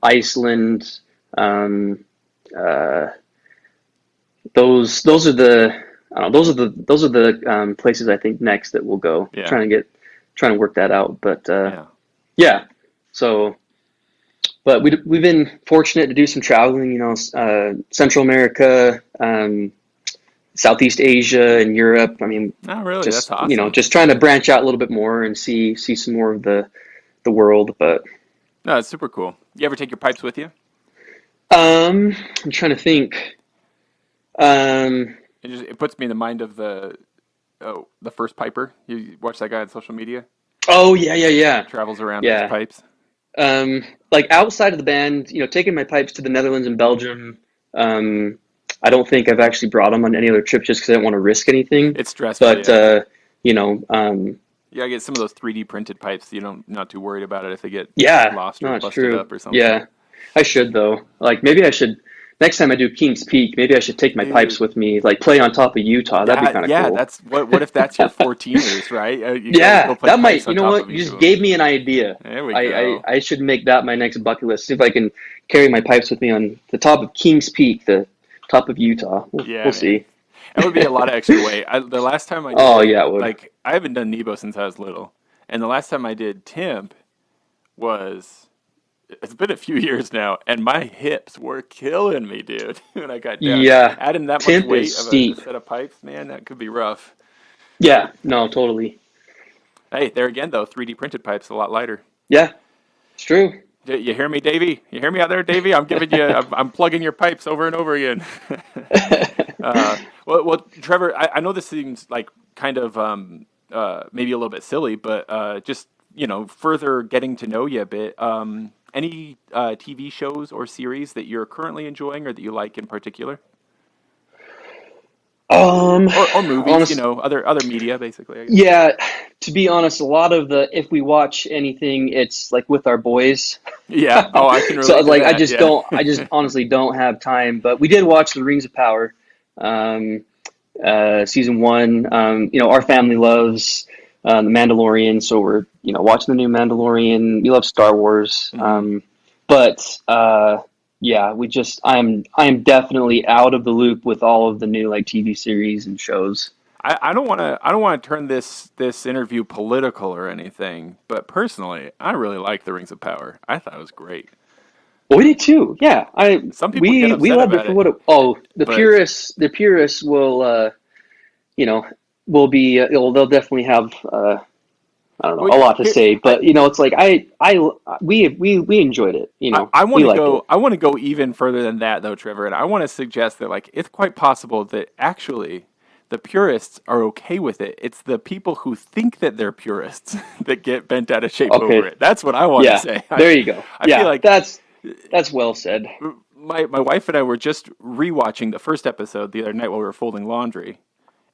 Iceland, um, uh, those are the I don't know, those are the places I think next that we'll go. Yeah. Trying to work that out, but Yeah. yeah. So, but we've been fortunate to do some traveling. Central America, Southeast Asia, and Europe. I mean, Oh, really? That's just awesome. just trying to branch out a little bit more and see some more of the world. But No, it's super cool. You ever take your pipes with you? I'm trying to think. Um, It puts me in the mind of the first piper. You watch that guy on social media? oh yeah, yeah, He yeah, travels around with his yeah. pipes. Like outside of the band, taking my pipes to the Netherlands and Belgium. I don't think I've actually brought them on any other trip just because I don't want to risk anything. It's stressful, But yeah. you know, um, Yeah, I get some of those 3D printed pipes. You don't not too worried about it if they get yeah, lost or no, it's busted true. up or something. Yeah, I should though. Like maybe I should next time I do Kings Peak. Maybe I should take my pipes Dude, with me. Like play on top of Utah. That'd be kind of yeah, cool. that's what if that's your 14ers, right? You go Yeah, play that pipes might. on You know top what? of You each of just them. gave me an idea. There we I, go. I should make that my next bucket list. See if I can carry my pipes with me on the top of Kings Peak, the top of Utah. Yeah, We'll man. see. That would be a lot of extra weight. The last time I Oh did, yeah, it would. like, I haven't done Nebo since I was little, and the last time I did Temp was it's been a few years now, and my hips were killing me, dude, when I got down. Yeah, Adding that much temp weight is of a steep. set of pipes, man, that could be rough. Yeah, no, totally. Hey, there again though, 3D printed pipes a lot lighter. Yeah, it's true. You hear me, Davey? You hear me out there, Davey? I'm plugging your pipes over and over again. Trevor, I know this seems like kind of maybe a little bit silly, but just further getting to know you a bit. Any TV shows or series that you're currently enjoying or that you like in particular, Um, or movies? honest, Other media, basically. I guess. yeah. To be honest, a lot of the if we watch anything, it's like with our boys. Yeah. Oh, I can So relate to like, that. Yeah. I just honestly don't have time. But we did watch the Rings of Power, um, season one. Our family loves the Mandalorian, so we're watching the new Mandalorian. We love Star Wars, Hmm. but yeah, I am definitely out of the loop with all of the new like TV series and shows. I don't want to turn this interview political or anything, but personally, I really like the Rings of Power. I thought it was great. Well, we did too. Yeah, I Some people get we upset loved it about for it, what it. Oh, but the purists will you know will be they'll definitely have I don't know well, a lot to here say, but it's like we enjoyed it. I want We to liked it. go. I want to go even further than that, though, Trevor. And I want to suggest that, like, it's quite possible that actually the purists are okay with it. It's the people who think that they're purists that get bent out of shape over Okay, it. That's what I want to yeah, say. there you go. I feel Yeah, like that's well said. my wife and I were just rewatching the first episode the other night while we were folding laundry,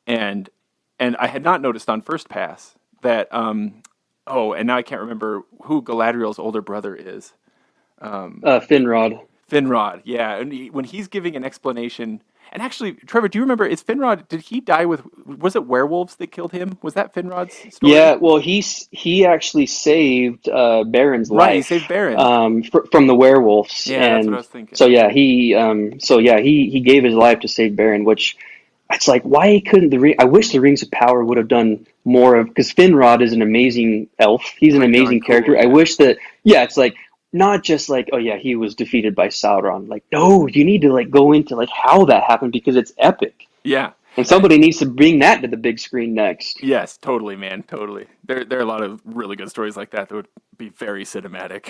and I had not noticed on first pass that oh, and now I can't remember who Galadriel's older brother is. Finrod. Finrod, yeah, and when he's giving an explanation, And actually, Trevor, do you remember? Is Finrod? Did he die with? Was it werewolves that killed him? Was that Finrod's story? Yeah, well, he actually saved Baron's Right, he life saved Baron. from the werewolves, Yeah, that's what I and was thinking. so yeah, he gave his life to save Baron, which it's like why couldn't the ring? I wish the Rings of Power would have done more of because Finrod is an amazing elf. He's an Pretty darn amazing cool. character. I Yeah. wish that yeah, it's like not just like oh yeah, he was defeated by Sauron. Like no, you need to like go into like how that happened because it's epic, Yeah. and somebody needs to bring that to the big screen next. Yes, totally, man, totally. There are a lot of really good stories like that would be very cinematic.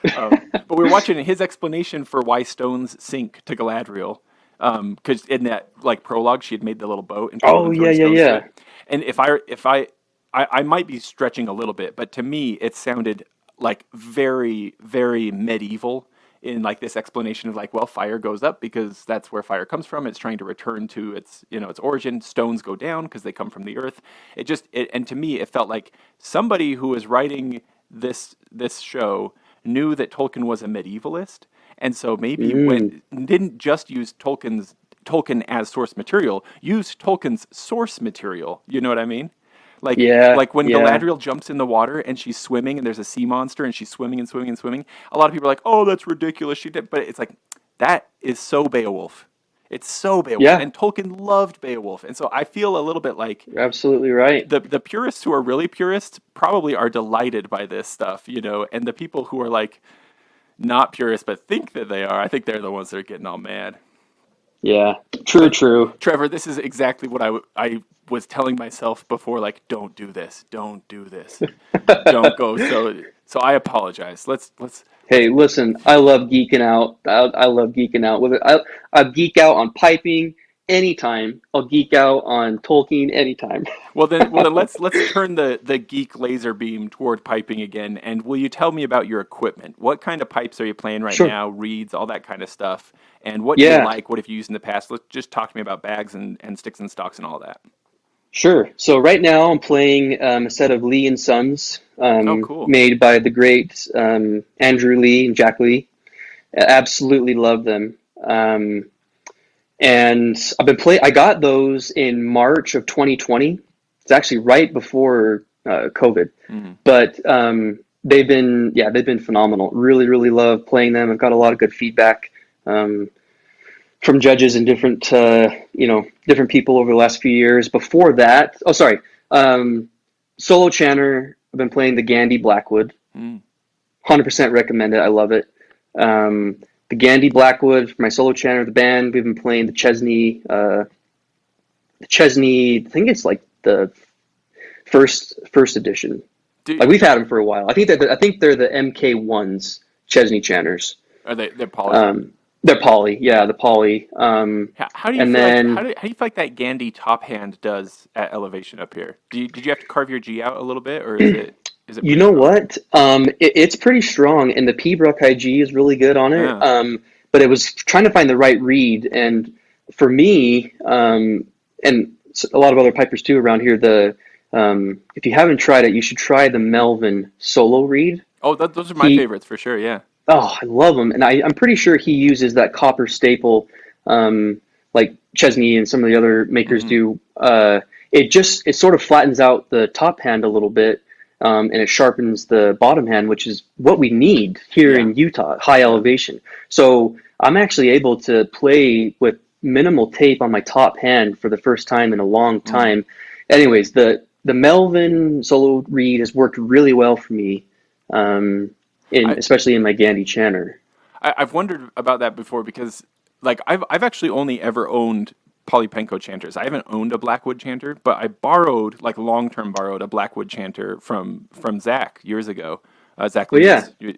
But we were watching his explanation for why stones sink to Galadriel, because in that like prologue, she had made the little boat and people have Oh been yeah, throwing yeah, stones to yeah. it. And if I might be stretching a little bit, but to me, it sounded like very, very medieval in like this explanation of like, well, fire goes up because that's where fire comes from. It's trying to return to its, its origin. Stones go down because they come from the earth. And to me, it felt like somebody who was writing this show knew that Tolkien was a medievalist, and so maybe Mm, didn't just use Tolkien as source material, used Tolkien's source material. You know what I mean? yeah, Like when yeah. Galadriel jumps in the water and she's swimming and there's a sea monster and she's swimming and swimming and swimming. A lot of people are like, "Oh, that's ridiculous." She did, but it's like that is so Beowulf. It's so Beowulf, Yeah, and Tolkien loved Beowulf, and so I feel a little bit like you're absolutely right. the purists who are really purists probably are delighted by this stuff, and the people who are like not purists but think that they are, I think they're the ones that are getting all mad. Yeah, true, But true. Trevor, this is exactly what I was telling myself before. Like, don't do this. Don't do this. Don't go. So I apologize. Let's. Hey, listen, I love geeking out. I love geeking out. Whether I geek out on piping anytime, I'll geek out on Tolkien anytime. Well then, let's turn the geek laser beam toward piping again. And will you tell me about your equipment? What kind of pipes are you playing right Sure. now? Reeds, all that kind of stuff. And what do you Yeah, like? What have you used in the past? Let's just talk to me about bags and sticks and stocks and all that. sure. So right now I'm playing a set of Lee and Sons, Oh, cool. made by the great Andrew Lee and Jack Lee. I absolutely love them. And I've been play. I got those in March of 2020. It's actually right before COVID, Hmm. but they've been phenomenal. Really, really love playing them. I've got a lot of good feedback um, from judges and different people over the last few years. Before that, oh sorry, solo chanter. I've been playing the Gandhi Blackwood. Mm. 100% recommend it. I love it. The Gandhi Blackwood for my solo chanter of the band. We've been playing the Chesney. The Chesney. I think it's like the first edition. Do, Like we've had them for a while. I think they're the MK1s Chesney chanters. are they're poly? Um, they're poly. Yeah, the poly. How do you And feel like then how do you feel like that Gandhi top hand does at elevation up here? Did you have to carve your G out a little bit, or is it you pretty know strong? what? It's pretty strong, and the Pbrook IG is really good on it. Yeah. But it was trying to find the right reed, and for me, and a lot of other pipers too around here, if you haven't tried it, you should try the Melvin solo reed. Oh, those are my He, favorites for sure. Yeah. oh, I love him, and I'm pretty sure he uses that copper staple, like Chesney and some of the other makers Hmm. do. It sort of flattens out the top hand a little bit, and it sharpens the bottom hand, which is what we need here Yeah. in Utah, high Yeah. elevation. So I'm actually able to play with minimal tape on my top hand for the first time in a long Mm. time. Anyways, the Melvin solo reed has worked really well for me, I, especially in my Gandhi chanter. I've wondered about that before because like I've actually only ever owned polypenco chanters. I haven't owned a Blackwood chanter, but I borrowed like long term borrowed a Blackwood chanter from Zach years ago. Zach Well, yeah, Lees.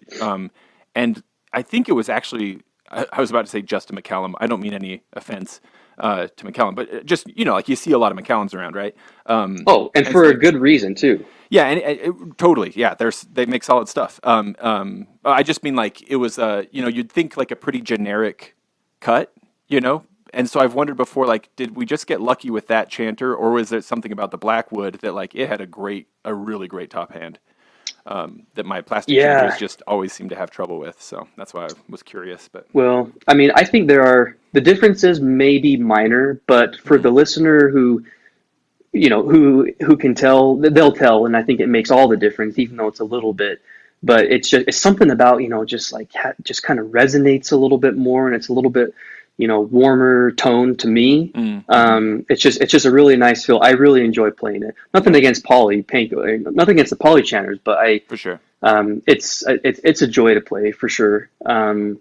And I think it was actually I was about to say Justin McCallum. I don't mean any offense to McCallum, but just like you see a lot of McCallums around, right? oh, and And for a so good reason too. yeah, and totally, yeah. They make solid stuff. I just mean like it was, you'd think like a pretty generic cut, and so I've wondered before, like, did we just get lucky with that chanter, or was there something about the Blackwood that like it had a really great top hand? that my plastic Yeah. chanters just always seem to have trouble with. So that's why I was curious. But Well, I mean, I think the differences may be minor, but for the listener who, who can tell, they'll tell, and I think it makes all the difference, even though it's a little bit. But it's something about, just like just kind of resonates a little bit more, and it's a little bit, warmer tone to me. It's just a really nice feel. I really enjoy playing it. Nothing against nothing against the poly chanters, but for sure. it's a joy to play for sure. Been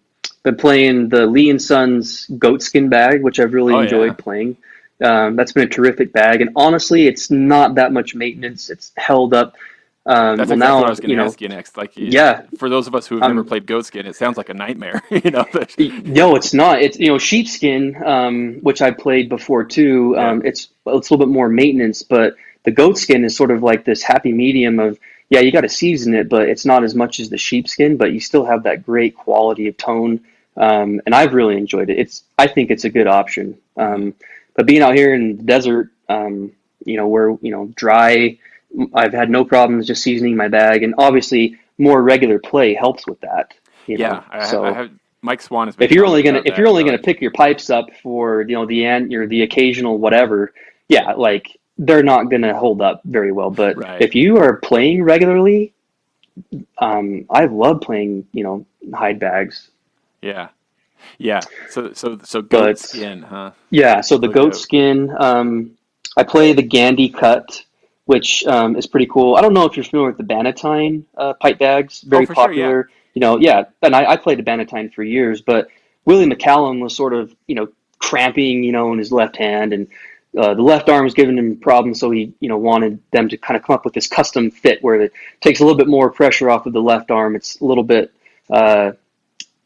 playing the Lee and Sons goatskin bag, which I've really enjoyed playing. That's been a terrific bag, and honestly, it's not that much maintenance. It's held up. That's exactly what I was going to ask you next. Like, for those of us who have never played goatskin, it sounds like a nightmare. No, it's not. It's sheepskin, which I played before too. It's a little bit more maintenance, but the goatskin is sort of like this happy medium of you got to season it, but it's not as much as the sheepskin, but you still have that great quality of tone. And I've really enjoyed it. I think it's a good option. But being out here in the desert, where dry. I've had no problems just seasoning my bag, and obviously more regular play helps with that. I have Mike Swan has been. If you're only gonna pick your pipes up for the occasional whatever, like they're not gonna hold up very well. But if you are playing regularly, I love playing hide bags. Yeah. So goat skin, huh? Yeah. So the goat skin. I play the Gandhi cut, which is pretty cool. I don't know if you're familiar with the Bannatyne pipe bags. Very popular. Sure, and I played the Bannatyne for years, but Willie McCallum was sort of, cramping, in his left hand, and the left arm was giving him problems, so he, wanted them to kind of come up with this custom fit where it takes a little bit more pressure off of the left arm. It's a little bit, I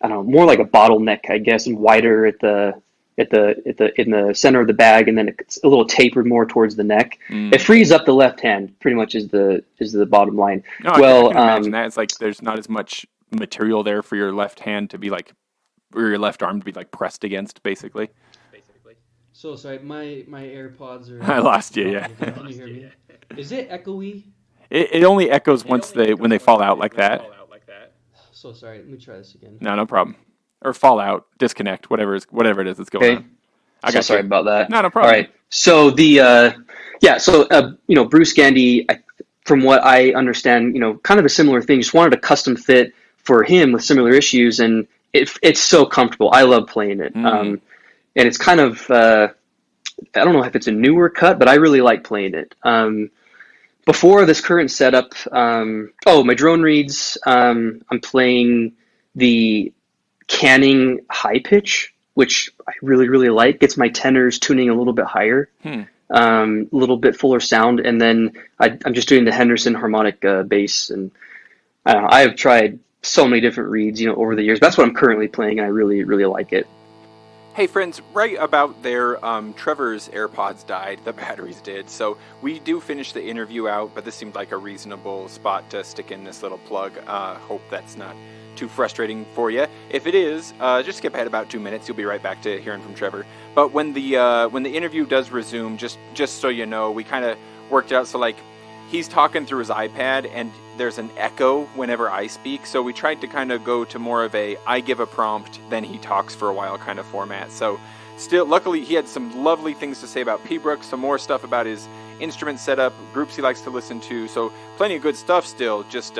don't know, more like a bottleneck, I guess, and wider in the center of the bag, and then it's a little tapered more towards the neck. It frees up the left hand, pretty much is the bottom line. No, I can imagine that. It's like there's not as much material there for your left hand to be like, or your left arm to be like pressed against, basically. So sorry, my AirPods are. I lost you. Yeah. Can you hear me? Is it echoey? It only echoes when they fall out like that. So sorry. Let me try this again. No problem. Or fall out, disconnect, whatever it is that's going on. I got sorry about that. No problem. All right. So Bruce Gandy, from what I understand, kind of a similar thing. Just wanted a custom fit for him with similar issues, and it's so comfortable. I love playing it. And it's kind of I don't know if it's a newer cut, but I really like playing it. Before this current setup, my drone reeds. I'm playing the Canning high pitch, which I really, really like. Gets my tenors tuning a little bit higher, a little bit fuller sound, and then I'm just doing the Henderson harmonic bass. And I don't know, I have tried so many different reeds, over the years. But that's what I'm currently playing, and I really, really like it. Hey friends, right about there, Trevor's AirPods died, the batteries did, so we do finish the interview out, but this seemed like a reasonable spot to stick in this little plug. Hope that's not too frustrating for you. If it is, just skip ahead about 2 minutes. You'll be right back to hearing from Trevor. But when the interview does resume, just so you know, we kind of worked out so like he's talking through his iPad and there's an echo whenever I speak. So we tried to kind of go to more of a I give a prompt, then he talks for a while kind of format. So still, luckily, he had some lovely things to say about Pbrook, some more stuff about his instrument setup, groups he likes to listen to. So plenty of good stuff still, just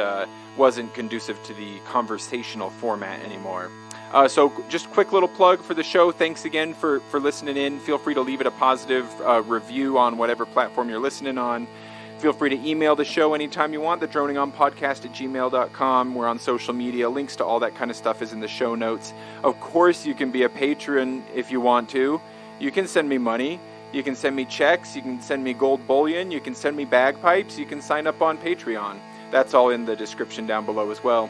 wasn't conducive to the conversational format anymore. So just quick little plug for the show. Thanks again for listening in. Feel free to leave it a positive review on whatever platform you're listening on. Feel free to email the show anytime you want, TheDroningOnPodcast@gmail.com. We're on social media. Links to all that kind of stuff is in the show notes. Of course, you can be a patron if you want to. You can send me money. You can send me checks. You can send me gold bullion. You can send me bagpipes. You can sign up on Patreon. That's all in the description down below as well.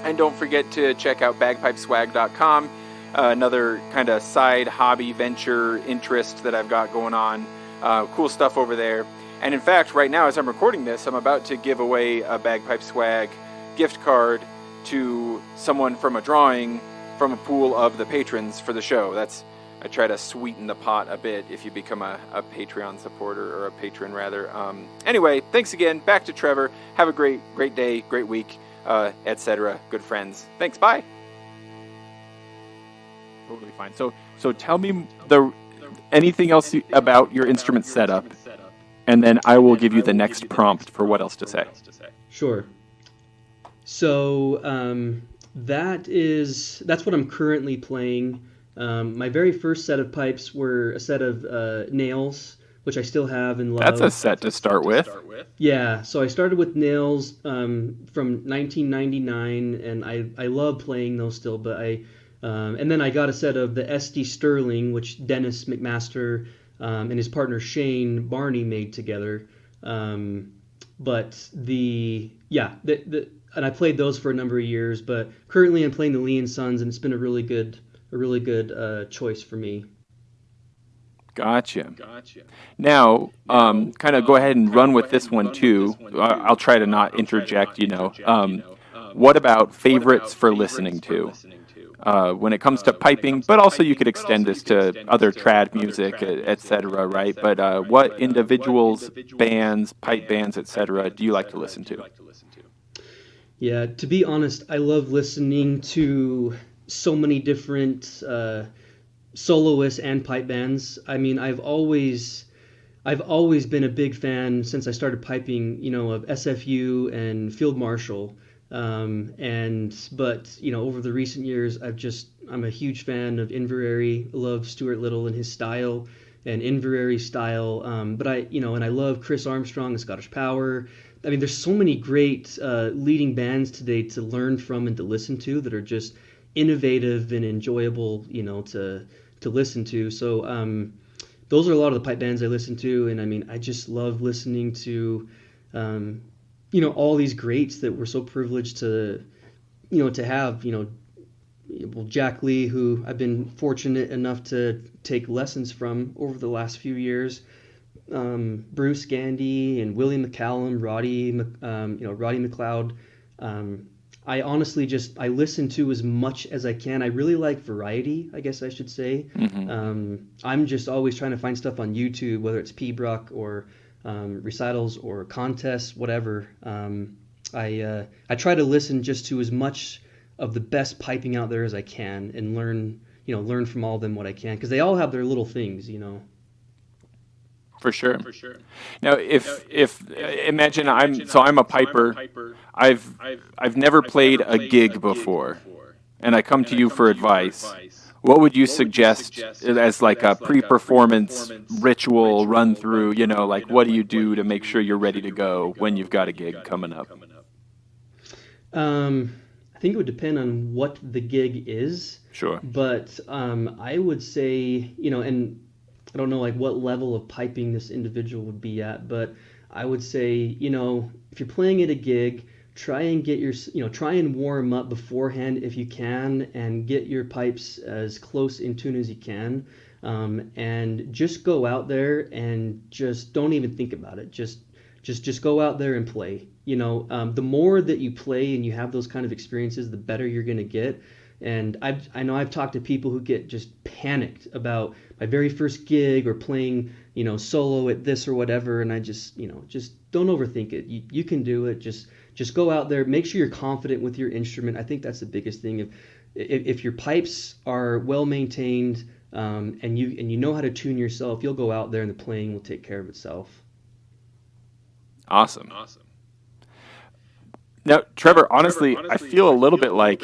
And don't forget to check out bagpipeswag.com, another kind of side hobby venture interest that I've got going on. Cool stuff over there. And in fact, right now, as I'm recording this, I'm about to give away a Bagpipe Swag gift card to someone from a drawing from a pool of the patrons for the show. That's I try to sweeten the pot a bit if you become a Patreon supporter, or a patron rather. Anyway, thanks again. Back to Trevor. Have a great day, great week, etc. Good friends. Thanks. Bye. Totally fine. So tell me anything else about your instrument setup, and then I will give you the next prompt for what else to say. Sure. So that's what I'm currently playing. My very first set of pipes were a set of nails, which I still have and love. That's a set to start with. Yeah, so I started with nails from 1999, and I love playing those still. But and then I got a set of the SD Sterling, which Dennis McMaster and his partner Shane Barney made together. And I played those for a number of years. But currently I'm playing the Lee & Sons, and it's been a really good choice for me. Gotcha. Now, kind of go ahead and run with this one too. I'll try to not interject, what about favorites for listening to? When it comes to piping, but also you could extend this to other trad music, etc., right? But what individuals, bands, pipe bands, etc., do you like to listen to? Yeah, to be honest, I love listening to so many different soloists and pipe bands. I mean, I've always been a big fan since I started piping, of SFU and Field Marshal. But over the recent years, I'm a huge fan of Inverary. I love Stuart Little and his style and Inverary style. But I love Chris Armstrong and Scottish Power. I mean, there's so many great leading bands today to learn from and to listen to that are just innovative and enjoyable, to listen to. So those are a lot of the pipe bands I listen to, and I mean, I just love listening to all these greats that we're so privileged to have, Jack Lee, who I've been fortunate enough to take lessons from over the last few years, Bruce Gandy and William McCallum, Roddy McLeod. I honestly I listen to as much as I can. I really like variety, I guess I should say. Mm-hmm. I'm just always trying to find stuff on YouTube, whether it's P-Bruck or recitals or contests, whatever. I try to listen just to as much of the best piping out there as I can, and learn from all of them what I can, because they all have their little things, For sure. Now, if imagine I'm a piper. I've never played a gig before, and I come to you for advice. What would you suggest as like a pre-performance ritual run through? What do you do to make sure you're ready to go when you've got a gig coming up? I think it would depend on what the gig is. Sure. But I would say, and I don't know what level of piping this individual would be at, but I would say, if you're playing at a gig, try and warm up beforehand if you can, and get your pipes as close in tune as you can, and just go out there and just don't even think about it. Just go out there and play. The more that you play and you have those kind of experiences, the better you're going to get. And I know I've talked to people who get just panicked about my very first gig or playing, solo at this or whatever, and I just don't overthink it. You can do it. Just go out there. Make sure you're confident with your instrument. I think that's the biggest thing. If your pipes are well maintained, and you know how to tune yourself, you'll go out there and the playing will take care of itself. Awesome. Now, Trevor, honestly, I feel a little bit like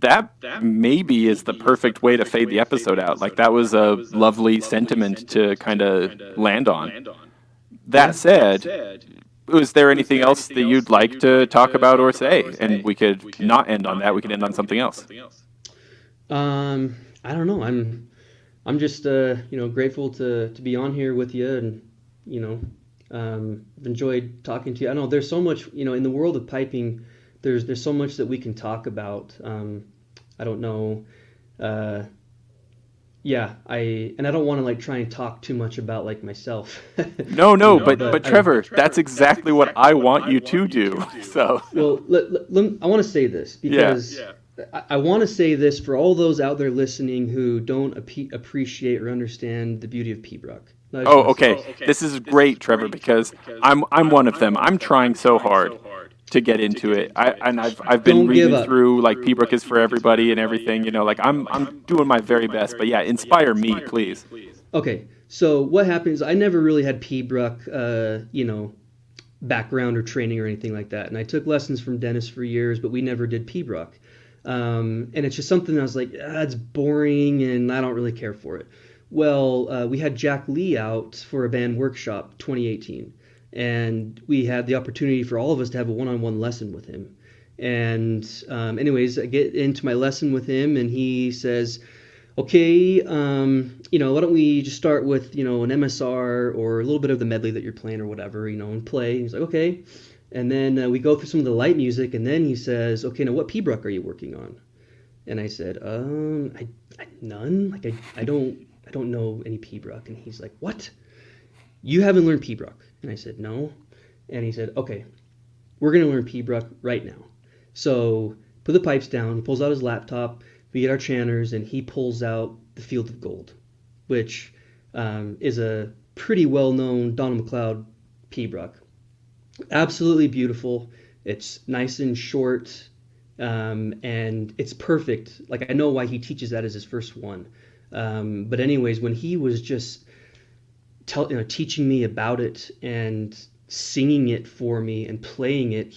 that maybe is the perfect way to fade the episode out. Like, that was a lovely sentiment to kind of land on. That said, was there anything else that you'd like to talk about or say? And we could not end on that. We could end on something else. I don't know. I'm just grateful to be on here with you, and enjoyed talking to you. I know there's so much, in the world of piping, there's so much that we can talk about. I don't know. I don't want to try and talk too much about myself. No, but Trevor, that's exactly what I want you to do. So well, I want to say this because I want to say this for all those out there listening who don't appreciate or understand the beauty of Pibroch. I just Oh, want to say okay. this. This is great, Trevor, because I'm one of them. I'm trying so hard to get into it. I've been Don't give reading up. through like Pibroch is for everybody and everything. Like I'm doing my very best. But yeah, inspire me, please. Okay, so what happens? I never really had Pibroch, background or training or anything like that, and I took lessons from Dennis for years, but we never did Pibroch. And it's just something I was like, it's boring, and I don't really care for it. Well, we had Jack Lee out for a band workshop 2018, and we had the opportunity for all of us to have a one-on-one lesson with him. And anyways, I get into my lesson with him, and he says, okay, why don't we just start with, an MSR or a little bit of the medley that you're playing or whatever, and play. And he's like, okay. And then we go through some of the light music, and then he says, okay, now what Pibroch are you working on? And I said, none. Like I don't know any Pibroch. And he's like, what? You haven't learned Pibroch? And I said, no. And he said, okay, we're gonna learn Pibroch right now. So put the pipes down. He pulls out his laptop. We get our chanters, and he pulls out the Field of Gold, which is a pretty well-known Donald McLeod Pibroch. Absolutely beautiful. It's nice and short, and it's perfect. Like, I know why he teaches that as his first one. But anyways, when he was just teaching me about it and singing it for me and playing it,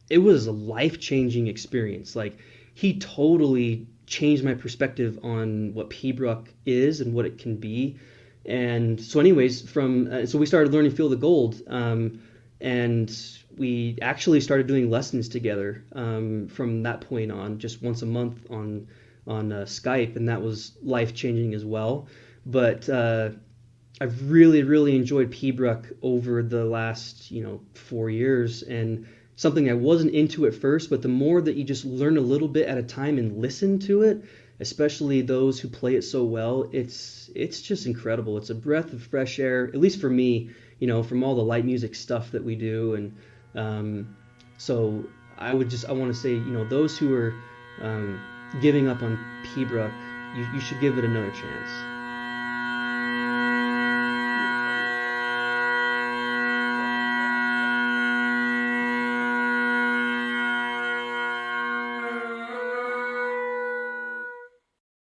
it was a life-changing experience. Like, he totally changed my perspective on what Pibroch is and what it can be. And so anyways, so we started learning Feel the Gold, and we actually started doing lessons together from that point on, just once a month on Skype, and that was life-changing as well. But I've really, really enjoyed Pibroch over the last 4 years, and something I wasn't into at first, but the more that you just learn a little bit at a time and listen to it, especially those who play it so well, it's just incredible. It's a breath of fresh air, at least for me, from all the light music stuff that we do. And so I want to say, those who are giving up on Pibroch, you should give it another chance.